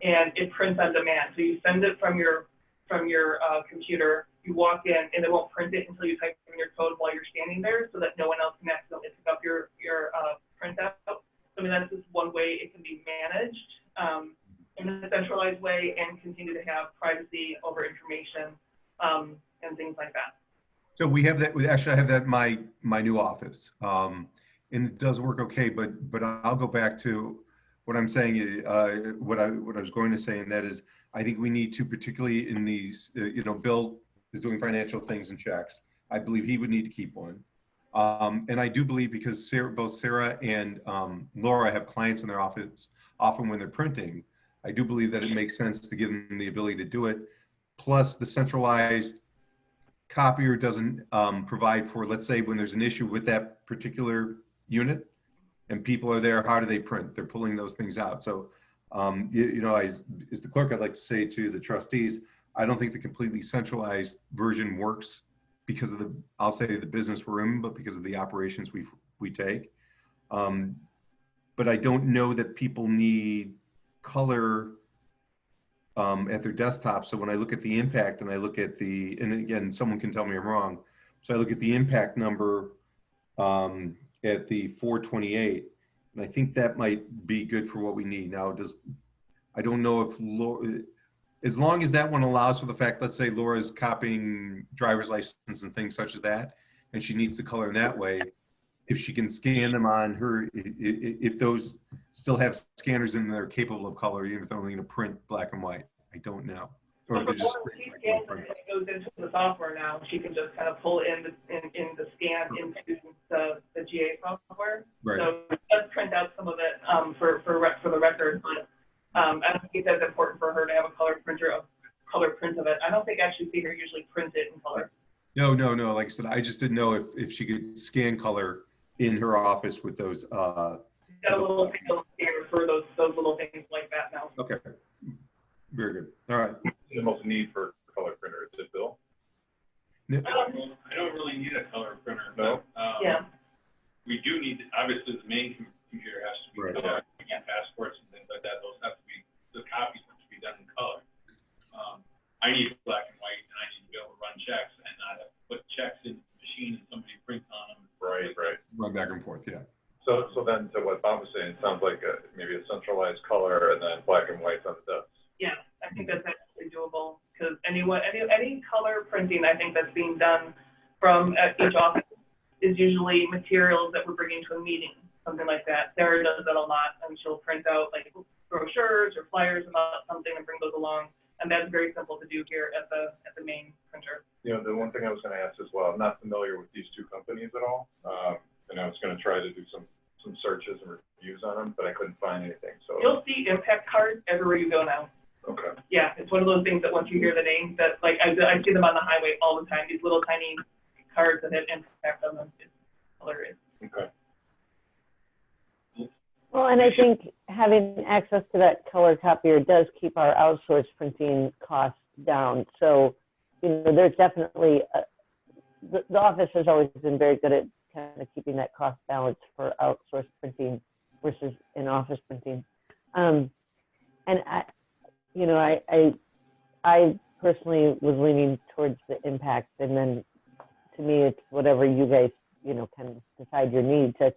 and it prints on demand. So you send it from your computer, you walk in, and it won't print it until you type in your code while you're standing there, so that no one else can accidentally pick up your printout. I mean, that's just one way it can be managed in a centralized way and continue to have privacy over information and things like that. so we have that. Actually, I have that in my new office, and it does work okay. But I'll go back to what I'm saying. What I was going to say, and that is, I think we need to, particularly in these, Bill is doing financial things and checks. I believe he would need to keep one. And I do believe, because both Sarah and Laura have clients in their office often when they're printing, I do believe that it makes sense to give them the ability to do it. Plus, the centralized copier doesn't provide for, let's say, when there's an issue with that particular unit and people are there, how do they print? They're pulling those things out. So, as the clerk, I'd like to say to the trustees, I don't think the completely centralized version works because of I'll say the business we're in, but because of the operations we take. But I don't know that people need color at their desktop. So when I look at the impact and I look at and again, someone can tell me I'm wrong. So I look at the impact number at the 428, and I think that might be good for what we need. Now, I don't know if as long as that one allows for the fact, let's say Laura's copying driver's license and things such as that, and she needs the color in that way, if she can scan them on her, if those still have scanners in there capable of color, even if they're only going to print black and white, I don't know. Or if they're just she scans it, it goes into the software now. She can just kind of pull in the scan into the GA software. Right. So it does print out some of it for the record, but I don't think that's important for her to have a color print of it. I don't think I actually see her usually print it in color. No. Like I said, I just didn't know if she could scan color in her office with those. She's got a little scanner for those little things like that now. Okay. Very good. All right. The most need for color printer, is it, Bill? I don't really need a color printer, No? but Yeah. we do need, obviously, the main computer has to be Right. color. We get passports and things like that. Those have to be, the copies have to be done in color. I need black and white, and I need to be able to run checks and not have to put checks in the machine and somebody prints on them. Right. Run back and forth, yeah. So then to what Bob was saying, it sounds like maybe a centralized color and then black and white on the desk. Yeah, I think that's actually doable, because any color printing, I think that's being done from each office is usually materials that we're bringing to a meeting, something like that. Sarah does that a lot, and she'll print out like brochures or flyers about something and bring those along. And that's very simple to do here at the main printer. The one thing I was going to ask as well, I'm not familiar with these two companies at all, and I was going to try to do some searches and reviews on them, but I couldn't find anything. So you'll see impact cards everywhere you go now. Okay. Yeah, it's one of those things that once you hear the name, that like I see them on the highway all the time. These little tiny cards that have impact on them. It's hilarious. Okay. Well, and I think having access to that color copier does keep our outsourced printing costs down. So, there's definitely, the office has always been very good at kind of keeping that cost balance for outsourced printing versus in-office printing. And I personally was leaning towards the impact, and then to me, it's whatever you guys, kind of decide your needs. That's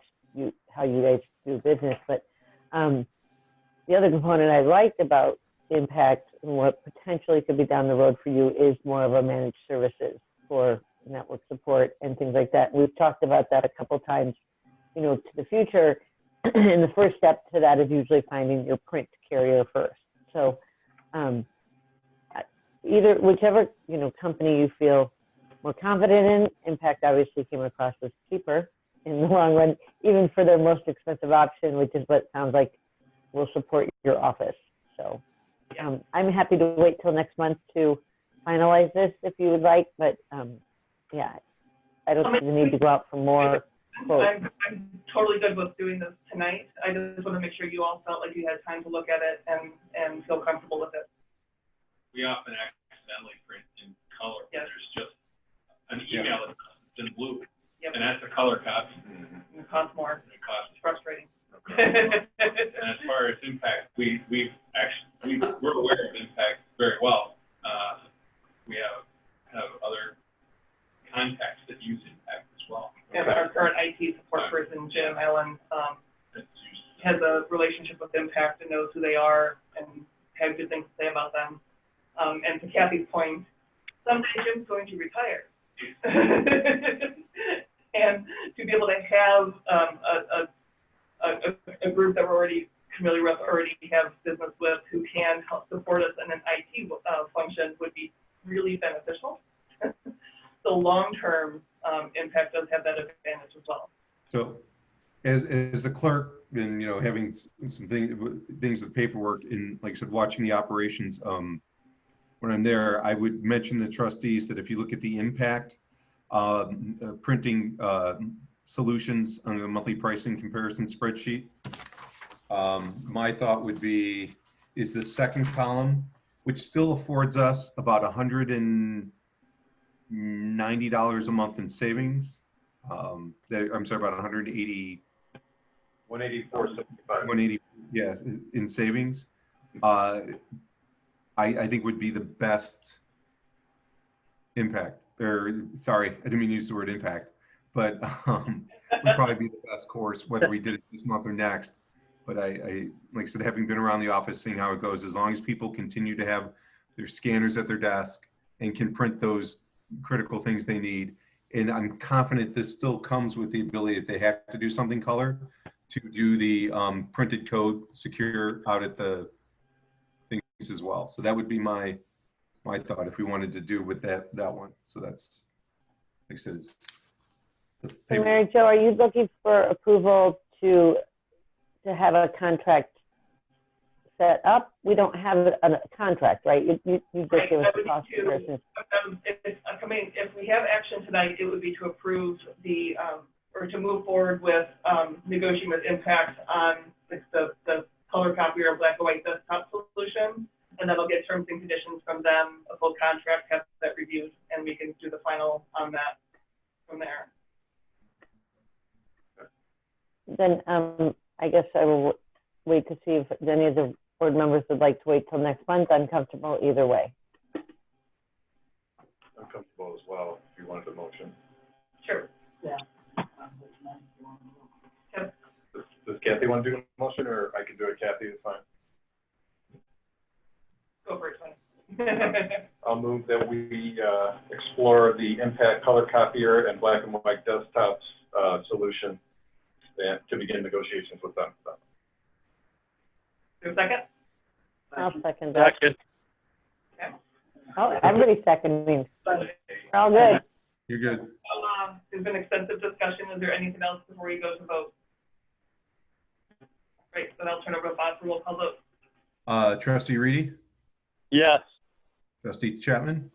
how you guys do business. But the other component I liked about impact and what potentially potentially could be down the road for you is more of a managed services for network support and things like that. We've talked about that a couple times, you know, to the future. And the first step to that is usually finding your print carrier first. So whichever, you know, company you feel more confident in. Impact obviously came across as cheaper in the long run, even for their most expensive option, which is what sounds like will support your office. So I'm happy to wait till next month to finalize this if you would like, but yeah, I don't think we need to go out for more quotes. I'm totally good with doing this tonight. I just want to make sure you all felt like you had time to look at it and feel comfortable with it. We often accidentally print in color. Yes. There's just an email that's in blue, Yep. and that's a color copy. And it costs more. It costs. It's frustrating. And as far as impact, we're aware of impact very well. We have other contacts that use impact as well. And our current IT support person, Jim Allen, has a relationship with Impact and knows who they are and has good things to say about them. And to Kathy's point, someday Jim's going to retire. And to be able to have a group that we're already familiar with, already have business with, who can help support us in an IT function would be really beneficial. So long-term, Impact does have that advantage as well. So as the clerk and, you know, having some things with paperwork and, like I said, watching the operations, when I'm there, I would mention the trustees that if you look at the impact printing solutions on a monthly pricing comparison spreadsheet, my thought would be is the second column, which still affords us about $190 a month in savings. I'm sorry, about 180. 184.75. 180, yes, in savings. I think would be the best impact. Or sorry, I didn't mean to use the word impact, but would probably be the best course whether we did it this month or next. But I like I said, having been around the office, seeing how it goes, as long as people continue to have their scanners at their desk and can print those critical things they need. And I'm confident this still comes with the ability, if they have to do something color, to do the printed code secure out at the things as well. So that would be my thought if we wanted to do with that one. So that's, like I said, it's the paper. Mary Jo, are you looking for approval to have a contract set up? We don't have a contract, right? You just give us the cost comparison. If we have action tonight, it would be to approve the, or to move forward with negotiating with Impact on the color copier or black and white desktop solution. And then I'll get terms and conditions from them, a full contract, have that reviewed, and we can do the final on that from there. Then I guess I will wait to see if any of the board members would like to wait till next month. I'm comfortable either way. I'm comfortable as well, if you wanted a motion. Sure. Yeah. Does Kathy want to do a motion, or I can do it, Kathy, it's fine. Go for it, Tony. I'll move that we explore the Impact color copier and black and white desktops solution and to begin negotiations with them. Do a second? I'll second that. Second. Okay. Oh, everybody's seconding. We're all good. You're good. There's been extensive discussion. Is there anything else before we go to vote? Great, then I'll turn over to Bob for roll call vote. Trustee Reedy? Yes. Trustee Chapman?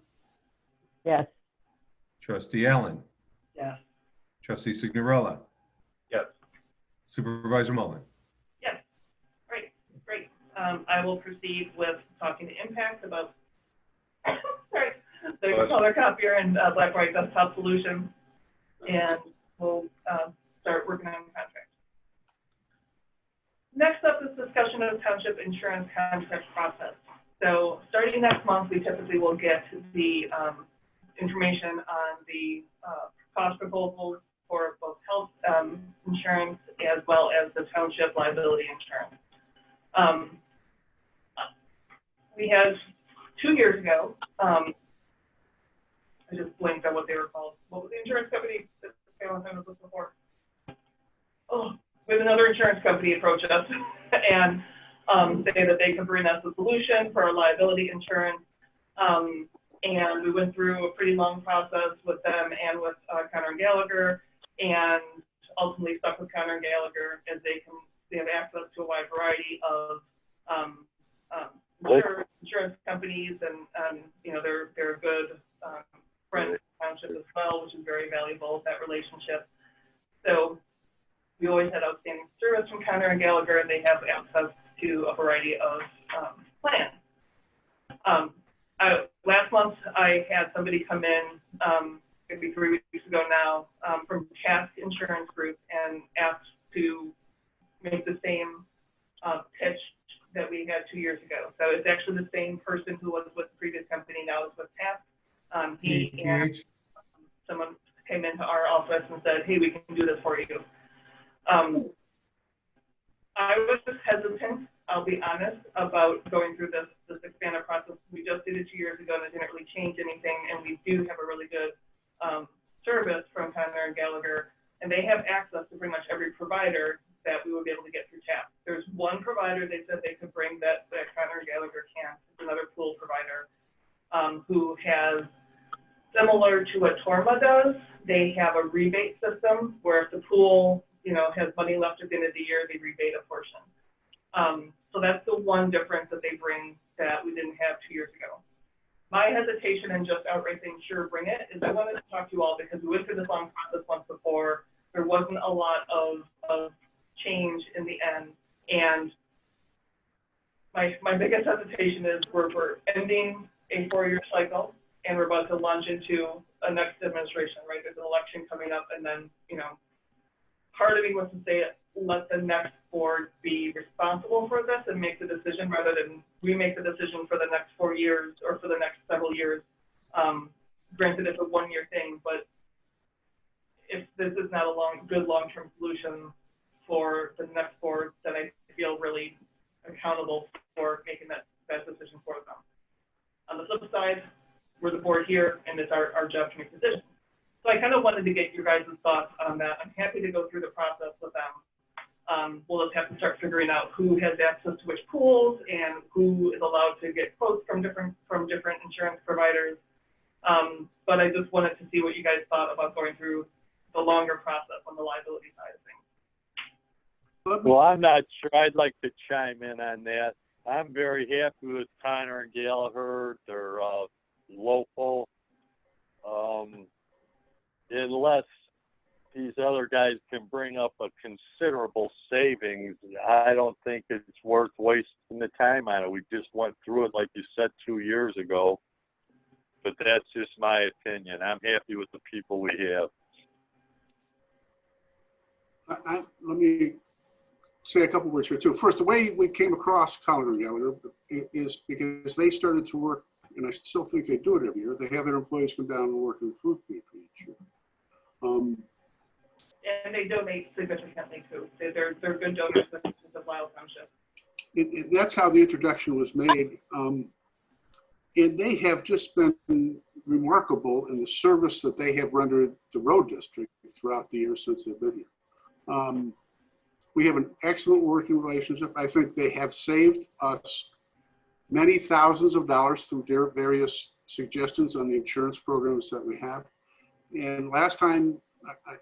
Yes. Trustee Allen? Yes. Trustee Signorella? Yes. Supervisor Mullen? Yes, great. I will proceed with talking to Impact about sorry, the color copier and black and white desktop solution, and we'll start working on the contract. Next up is discussion of township insurance contract process. So starting next month, we typically will get the information on the cost proposals for both health insurance as well as the township liability insurance. We have 2 years ago, I just blanked on what they were called. What was the insurance company that Valentine was looking for? Oh, we had another insurance company approach us and say that they could bring us a solution for our liability insurance. And we went through a pretty long process with them and with Conner and Gallagher, and ultimately stuck with Conner and Gallagher as they have access to a wide variety of insurance companies, and you know, they're a good friend of the township as well, which is very valuable, that relationship. So we always had outstanding service from Conner and Gallagher, and they have access to a variety of plans. Last month, I had somebody come in, maybe 3 weeks ago now, from Task Insurance Group, and asked to make the same pitch that we had 2 years ago. So it's actually the same person who was with the previous company, now is with Task. He and someone came into our office and said, hey, we can do this for you. I was just hesitant, I'll be honest, about going through this expanded process. We just did it 2 years ago, and it didn't really change anything, and we do have a really good service from Conner and Gallagher, and they have access to pretty much every provider that we would be able to get through TAP. There's one provider they said they could bring that Conner and Gallagher can't. It's another pool provider who has, similar to what Torma does, they have a rebate system where if the pool, you know, has money left at the end of the year, they rebate a portion. So that's the one difference that they bring that we didn't have 2 years ago. My hesitation and just outright saying, sure, bring it, is I wanted to talk to you all because we went through this long process once before. There wasn't a lot of change in the end. And my biggest hesitation is we're ending a 4-year cycle, and we're about to launch into a next administration, right? There's an election coming up, and then, you know, part of me wants to say, let the next board be responsible for this and make the decision rather than we make the decision for the next 4 years or for the next several years. Granted, it's a 1-year thing, but if this is not a good long-term solution for the next board, then I feel really accountable for making that decision for them. On the flip side, we're the board here, and it's our job to make decisions. So I kind of wanted to get your guys' thoughts on that. I'm happy to go through the process with them. We'll just have to start figuring out who has access to which pools and who is allowed to get quotes from different insurance providers. But I just wanted to see what you guys thought about going through the longer process on the liability side of things. Well, I'm not sure. I'd like to chime in on that. I'm very happy with Conner and Gallagher. They're local. Unless these other guys can bring up a considerable savings, I don't think it's worth wasting the time on it. We just went through it, like you said, 2 years ago. But that's just my opinion. I'm happy with the people we have. Let me say a couple words here too. First, the way we came across Conner and Gallagher is because they started to work, and I still think they do it every year. They have their employees come down and work in the food pantry each year. And they donate significantly too. They're good donors to Lisle Township. That's how the introduction was made. And they have just been remarkable in the service that they have rendered the road district throughout the years since they've been here. We have an excellent working relationship. I think they have saved us many thousands of dollars through their various suggestions on the insurance programs that we have. And last time,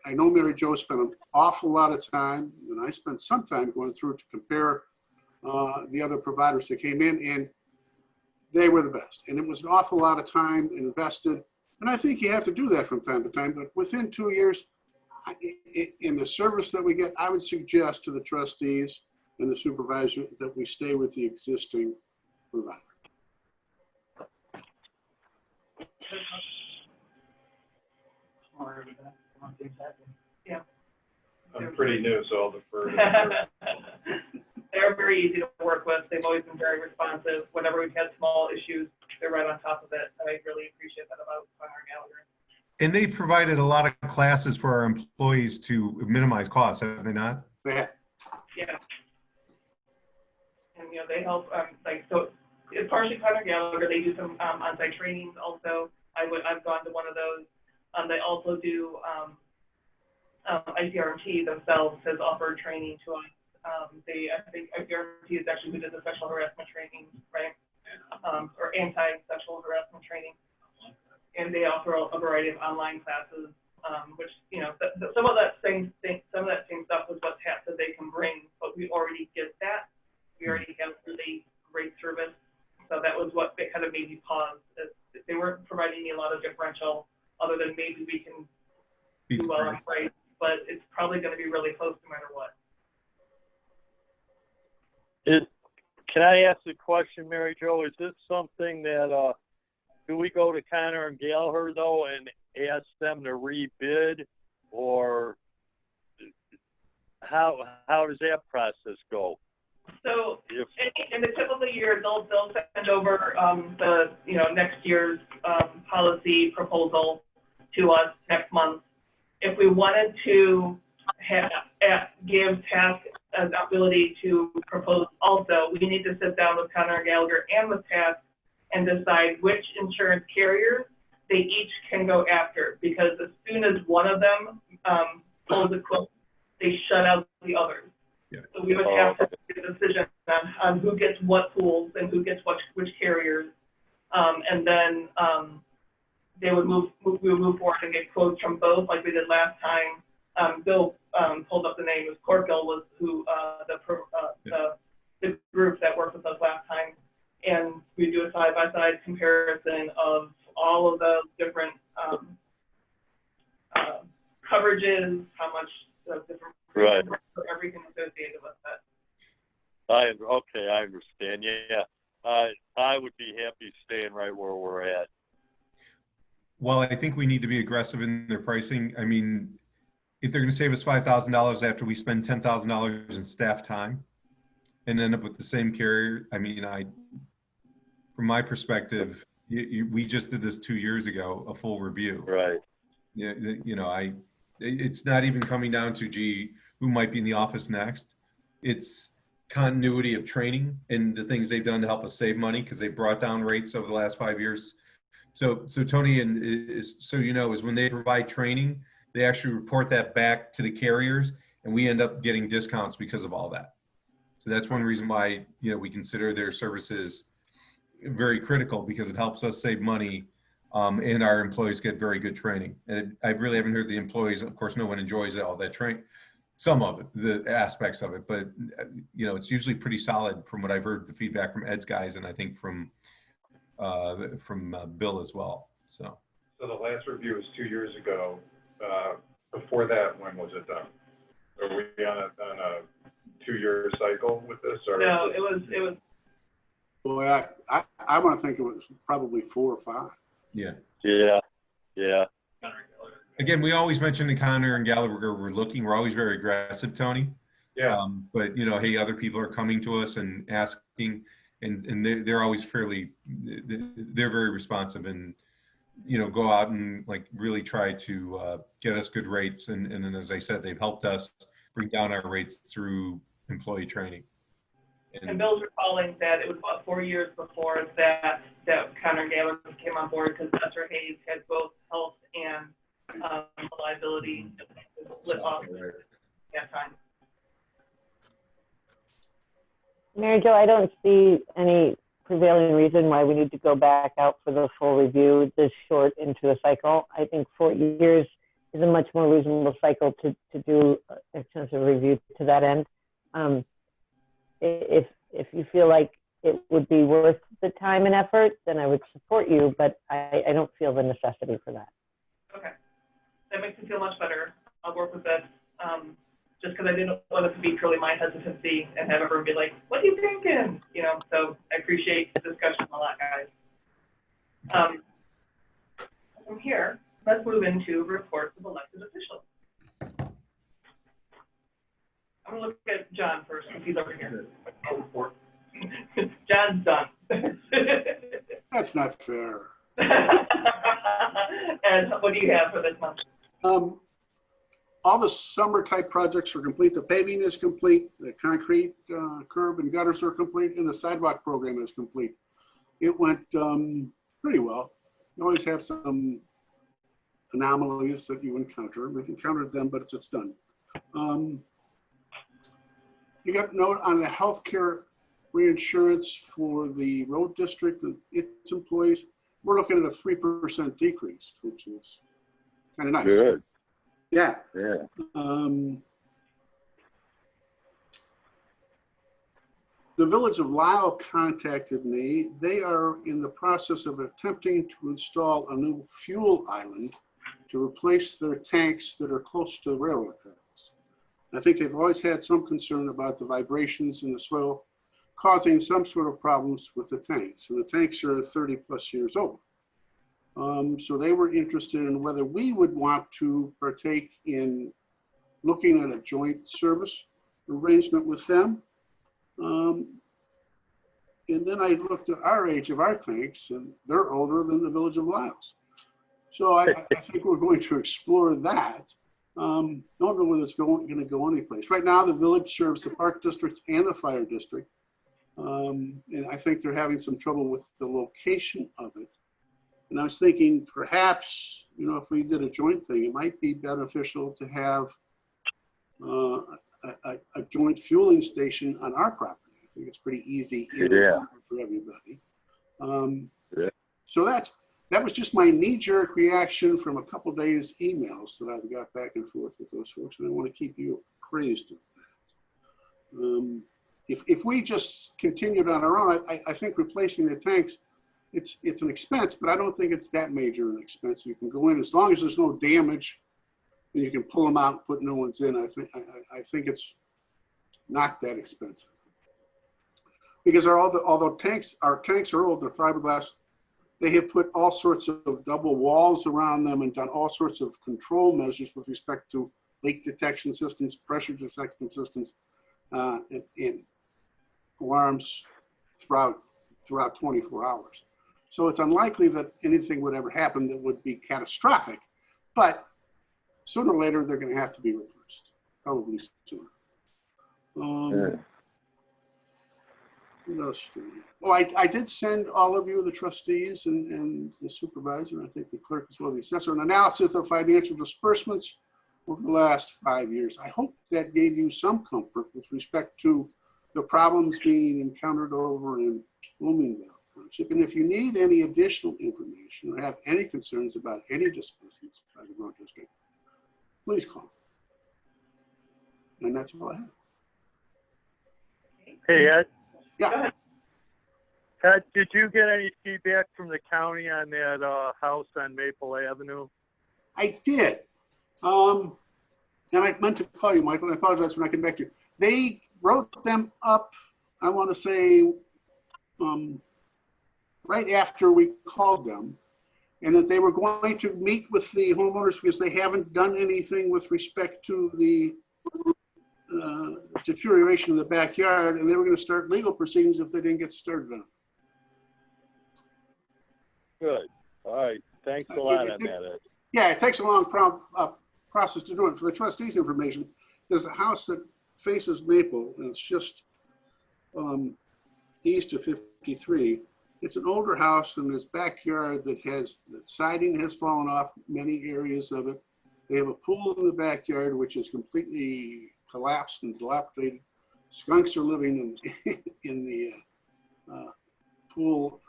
I know Mary Jo spent an awful lot of time, and I spent some time going through to compare the other providers that came in, and they were the best. And it was an awful lot of time invested. And I think you have to do that from time to time, but within 2 years, in the service that we get, I would suggest to the trustees and the supervisor that we stay with the existing provider. Yeah. I'm pretty new, so I'll defer to They're very easy to work with. They've always been very responsive. Whenever we've had small issues, they're right on top of it. And I really appreciate that about Conner and Gallagher. And they've provided a lot of classes for our employees to minimize costs, have they not? Yeah. Yeah. And, you know, they help, like, so it's partially Conner Gallagher. They do some on-site trainings also. I've gone to one of those. They also do ICRT themselves has offered training to us. I think ICRT is actually who did the sexual harassment training, right? Or anti-sexual harassment training. And they offer a variety of online classes, which, you know, some of that same stuff was what TAP said they can bring, but we already get that. We already have really great service. So that was what kind of made me pause. They weren't providing me a lot of differential other than maybe we can do well on price, but it's probably going to be really close no matter what. Can I ask a question, Mary Jo? Is this something that, do we go to Conner and Gallagher though and ask them to rebid, or how does that process go? So in the typical year, they'll send over the next year's policy proposal to us next month. If we wanted to give TASC an ability to propose also, we need to sit down with Conner and Gallagher and with TASC and decide which insurance carriers they each can go after, because as soon as one of them pulls a quote, they shut out the others. Yeah. So we would have to make a decision on who gets what pools and who gets which carriers, and then we would move forward and get quotes from both, like we did last time. Bill pulled up the name. It was Corkville was who the group that worked with us last time, and we do a side-by-side comparison of all of those different coverages, how much different right, everything associated with that. I understand. Yeah, I would be happy staying right where we're at. Well, I think we need to be aggressive in their pricing. I mean, if they're going to save us $5,000 after we spend $10,000 in staff time and end up with the same carrier, I mean, from my perspective, we just did this 2 years ago, a full review. Right. It's not even coming down to, gee, who might be in the office next. It's continuity of training and the things they've done to help us save money, because they brought down rates over the last 5 years. So Tony, is when they provide training, they actually report that back to the carriers, and we end up getting discounts because of all that. So that's one reason why, we consider their services very critical, because it helps us save money, and our employees get very good training. And I really haven't heard the employees, of course, no one enjoys all that training, some of it, the aspects of it, but it's usually pretty solid from what I've heard, the feedback from Ed's guys, and I think from Bill as well. So the last review was 2 years ago. Before that, when was it done? Are we on a 2-year cycle with this? Or no, it was. Boy, I want to think it was probably 4 or 5. Yeah. Again, we always mention the Conner and Gallagher. We're always very aggressive, Tony. Yeah. But hey, other people are coming to us and asking, and they're always they're very responsive, and go out and really try to get us good rates. And then, as I said, they've helped us bring down our rates through employee training. And Bill's recalling that it was about 4 years before that Conner and Gallagher came on board, because Esther Hayes had both health and liability split off that time. Mary Jo, I don't see any prevailing reason why we need to go back out for the full review this short into a cycle. I think 4 years is a much more reasonable cycle to do extensive review to that end. If you feel like it would be worth the time and effort, then I would support you, but I don't feel the necessity for that. Okay, that makes me feel much better. I'll work with this, just because I didn't want it to be purely my hesitancy and have everyone be like, what are you thinking? So I appreciate the discussion a lot, guys. From here, let's move into reports of elected officials. I'm going to look at John first, because he's over here. John's done. That's not fair. And what do you have for this month? All the summer type projects are complete. The paving is complete. The concrete curb and gutters are complete, and the sidewalk program is complete. it went pretty well. You always have some anomalies that you encounter. We've encountered them, but it's done. You got a note on the healthcare reinsurance for the road district and its employees. We're looking at a 3% decrease, which is kind of nice. Good. Yeah. Yeah. The Village of Lisle contacted me. They are in the process of attempting to install a new fuel island to replace their tanks that are close to the railroad tracks. I think they've always had some concern about the vibrations in the soil causing some sort of problems with the tanks. And the tanks are 30 plus years old. So they were interested in whether we would want to partake in looking at a joint service arrangement with them. And then I looked at our age of our tanks, and they're older than the Village of Lisle's. So I think we're going to explore that. Don't know whether it's going to go anyplace. Right now, the village serves the Park District and the Fire District. And I think they're having some trouble with the location of it. And I was thinking perhaps, you know, if we did a joint thing, it might be beneficial to have a joint fueling station on our property. I think it's pretty easy for everybody. So that was just my knee-jerk reaction from a couple days emails that I've got back and forth with those folks, and I want to keep you appraised of that. If we just continued on our own, I think replacing the tanks, it's an expense, but I don't think it's that major an expense. You can go in as long as there's no damage, and you can pull them out and put new ones in. I think it's not that expensive. Because although our tanks are old, they're fiberglass, they have put all sorts of double walls around them and done all sorts of control measures with respect to leak detection systems, pressure detection systems, and alarms throughout 24 hours. So it's unlikely that anything would ever happen that would be catastrophic, but sooner or later they're going to have to be replaced, probably sooner. What else do we? Oh, I did send all of you, the trustees and the supervisor, I think the clerk as well, the assessor, an analysis of financial disbursements over the last 5 years. I hope that gave you some comfort with respect to the problems being encountered over in Bloomingdale Township. And if you need any additional information or have any concerns about any disbursements by the road district, please call. And that's all I have. Hey, Ed. Yeah. Ed, did you get any feedback from the county on that house on Maple Avenue? I did. And I meant to call you, Michael, and I apologize for not getting back to you. They wrote them up, I want to say, right after we called them, and that they were going to meet with the homeowners because they haven't done anything with respect to the deterioration in the backyard, and they were going to start legal proceedings if they didn't get started on it. Good. All right. Thanks a lot on that, Ed. Yeah, it takes a long process to do it. For the trustees' information, there's a house that faces Maple, and it's just east of 53. It's an older house, and there's backyard that has, the siding has fallen off many areas of it. They have a pool in the backyard, which is completely collapsed and dilapidated. Skunks are living in the pool,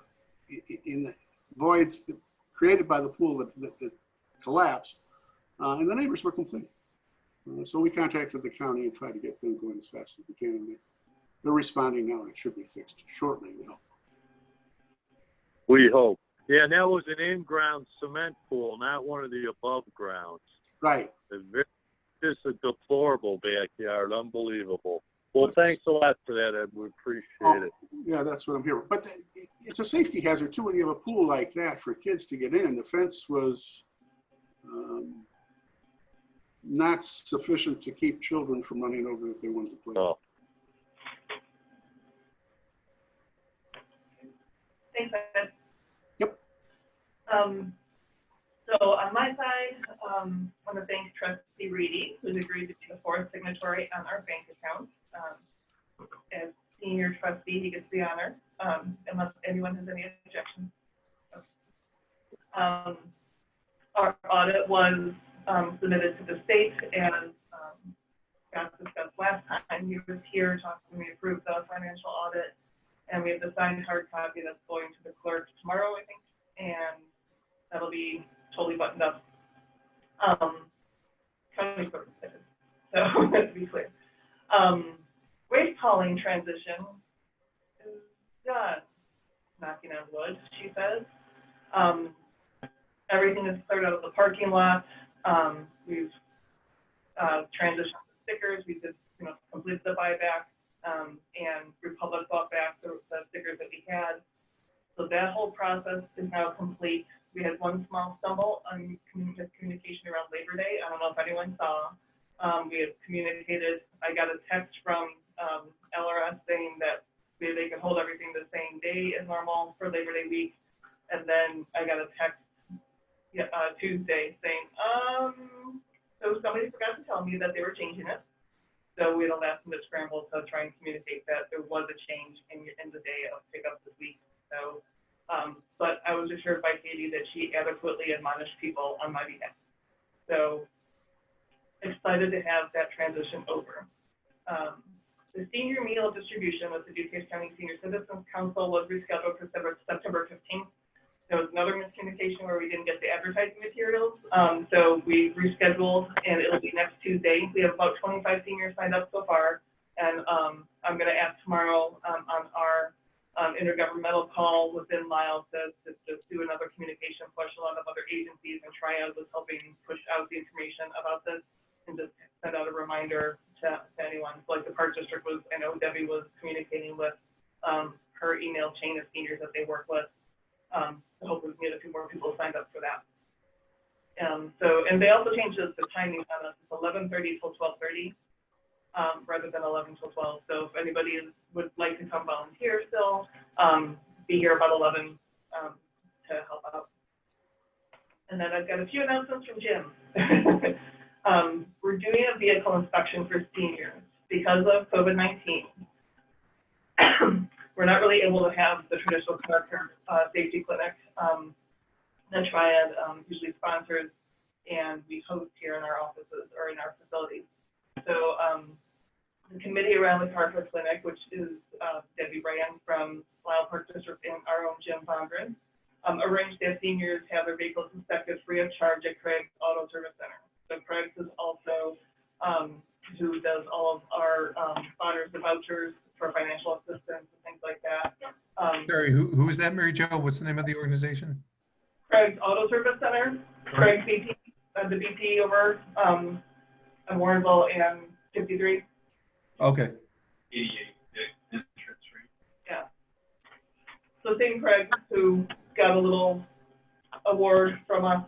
in the voids created by the pool that collapsed. And the neighbors were complaining. So we contacted the county and tried to get them going as fast as we can. And they're responding now, and it should be fixed shortly, we hope. We hope. Yeah, and that was an in-ground cement pool, not one of the above grounds. Right. Just a deplorable backyard, unbelievable. Well, thanks a lot for that, Ed. We appreciate it. Yeah, that's what I'm hearing. But it's a safety hazard, too, when you have a pool like that for kids to get in. The fence was not sufficient to keep children from running over if they wanted to play. Oh. Thanks, Ed. Yep. So on my side, I want to thank Trustee Reedy, who's agreed to be the fourth signatory on our bank account. As senior trustee, he gets the honor, unless anyone has any objections. Our audit was submitted to the state, and got discussed last time. He was here talking when we approved the financial audit, and we have the signed hard copy that's going to the clerk tomorrow, I think, and that'll be totally buttoned up. County clerk, so to be clear. Waste hauling transition is done. Knocking on wood, she says. Everything is cleared out of the parking lot. We've transitioned to stickers. We just, completed the buyback, and Republic bought back the stickers that we had. So that whole process is now complete. We had one small stumble on communication around Labor Day. I don't know if anyone saw. We had communicated. I got a text from LRS saying that they could hold everything the same day as normal for Labor Day week, and then I got a text Tuesday saying, so somebody forgot to tell me that they were changing it. So we had a last minute scramble to try and communicate that there was a change in the day of pickup this week. So, but I was assured by Katie that she adequately admonished people on my behalf. So excited to have that transition over. The senior meal distribution with the DuPage County Senior Citizens Council was rescheduled for September 15th. There was another miscommunication where we didn't get the advertising materials. So we rescheduled, and it'll be next Tuesday. We have about 25 seniors signed up so far. And I'm going to ask tomorrow on our intergovernmental call within Lisle to just do another communication push. A lot of other agencies and Triad was helping push out the information about this, and just send out a reminder to anyone. So like the Park District was, I know Debbie was communicating with her email chain of seniors that they work with. So hopefully we can get a few more people signed up for that. And they also changed the timing on us. It's 11:30 till 12:30 rather than 11 till 12. So if anybody would like to come volunteer still, be here about 11 to help out. And then I've got a few announcements from Jim. We're doing a vehicle inspection for seniors because of COVID-19. We're not really able to have the traditional car care safety clinic that Triad usually sponsors, and we host here in our offices or in our facilities. So the committee around the car care clinic, which is Debbie Brand from Lisle Park District and our own Jim Bondren, arranged that seniors have their vehicles inspected free of charge at Craig's Auto Service Center. So Craig's is also who does all of our honors and vouchers for financial assistance and things like that. Sorry, who is that, Mary Jo? What's the name of the organization? Craig's Auto Service Center, Craig's BP, the BP over on Warrenville and 53. Okay. 88, the entrance rate. Yeah. So same Craig, who got a little award from us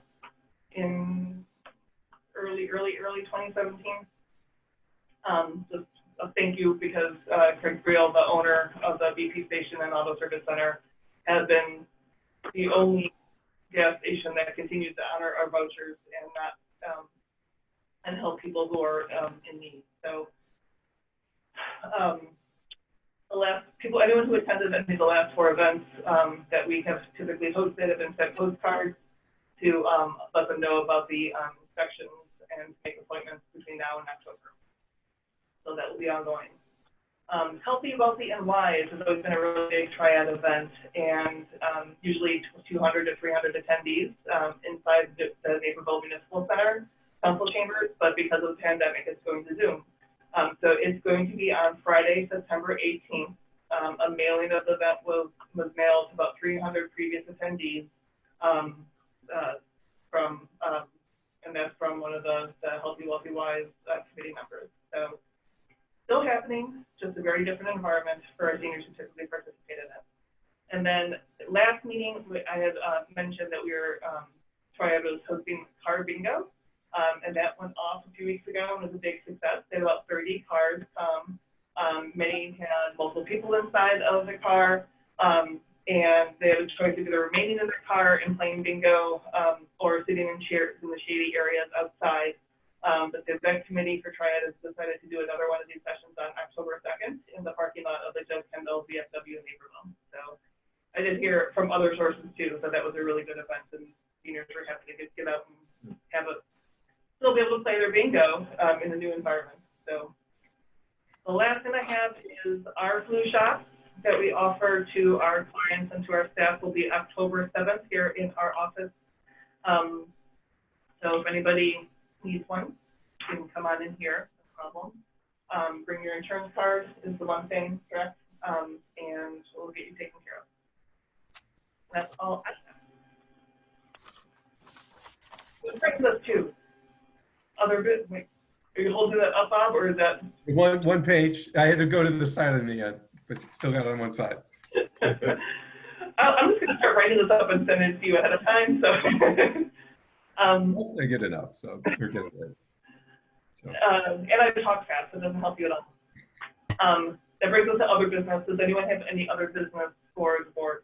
in early 2017. Just a thank you, because Craig Briel, the owner of the BP station and Auto Service Center, has been the only gas station that continues to honor our vouchers and not and help people who are in need. So anyone who attended any of the last 4 events that we have typically hosted have been sent postcards to let them know about the inspections and make appointments between now and October. So that will be ongoing. Healthy, Wealthy, and Wise has always been a really big Triad event, and usually 200 to 300 attendees inside the Naperville Municipal Center Council Chambers, but because of the pandemic, it's going to Zoom. So it's going to be on Friday, September 18th. A mailing of the event was mailed to about 300 previous attendees and that's from one of the Healthy, Wealthy, Wise committee members. So still happening, just a very different environment for our seniors who typically participate in it. And then last meeting, I had mentioned that we were, Triad was hosting car bingo, and that went off a few weeks ago and was a big success. They had about 30 cars come. Many had multiple people inside of the car, and they had a choice of either remaining in their car and playing bingo or sitting in chairs in the shady areas outside. But the event committee for Triad has decided to do another one of these sessions on October 2nd in the parking lot of the Joe Kendall VFW in Naperville. So I did hear from other sources too, so that was a really good event, and seniors were happy to get out and still be able to play their bingo in the new environment. So the last thing I have is our flu shot that we offer to our clients and to our staff will be October 7th here in our office. So if anybody needs one, you can come on in here, no problem. Bring your insurance card is the one thing, correct? And we'll get you taken care of. That's all I have. This brings us to other bit. Wait, are you holding that up, Bob, or is that? One page. I had to go to the side in the end, but still got it on one side. I'm just going to start writing this up and send it to you ahead of time. So, I get enough, so we're getting it. So. And I talk fast, so it doesn't help you at all. That brings us to other business. Does anyone have any other business for the board?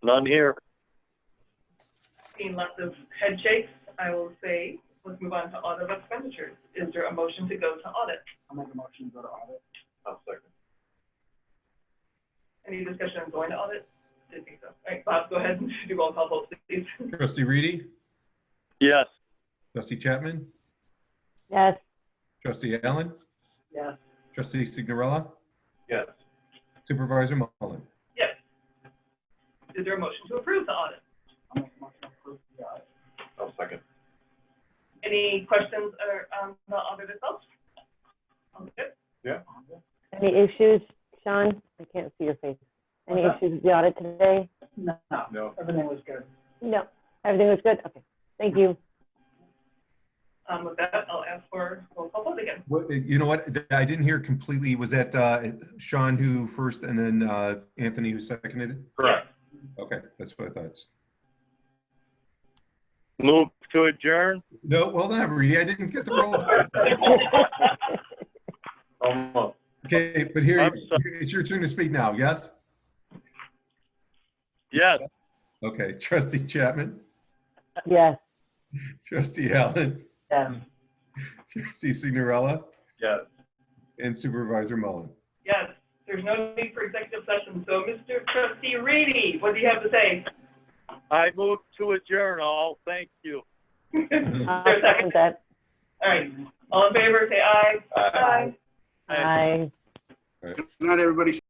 None here. Seeing lots of head shakes, I will say, let's move on to audit of expenditures. Is there a motion to go to audit? I'll make a motion to go to audit. I'll second. Any discussion on going to audit? Didn't think so. All right, Bob, go ahead and do roll call vote, please. Trustee Reedy? Yes. Trustee Chapman? Yes. Trustee Allen? Yes. Trustee Signorella? Yes. Supervisor Mullen? Yes. Is there a motion to approve the audit? I'll make a motion to approve the audit. I'll second. Any questions on the audit itself? Okay. Yeah. Any issues, Sean? I can't see your face. Any What's that? issues with the audit today? No. No. Everything was good. No. Everything was good? Okay. Thank you. With that, I'll ask for roll call vote again. Well, you know what? I didn't hear completely. Was that Sean who first and then Anthony who seconded it? Correct. Okay, that's what I thought. Move to adjourn. No, well, not Reedy. I didn't get the roll. Almost. Okay, but here, I'm sorry. it's your turn to speak now, yes? Yes. Okay, Trustee Chapman, Yes. Trustee Allen, Yes. Trustee Signorella, Yes. and Supervisor Mullen. Yes, there's no need for executive session. So, Mr. Trustee Reedy, what do you have to say? I move to adjourn all. Thank you. Is there a I'll second? second that. All right. All in favor, say aye. Aye. Aye. Good night, everybody.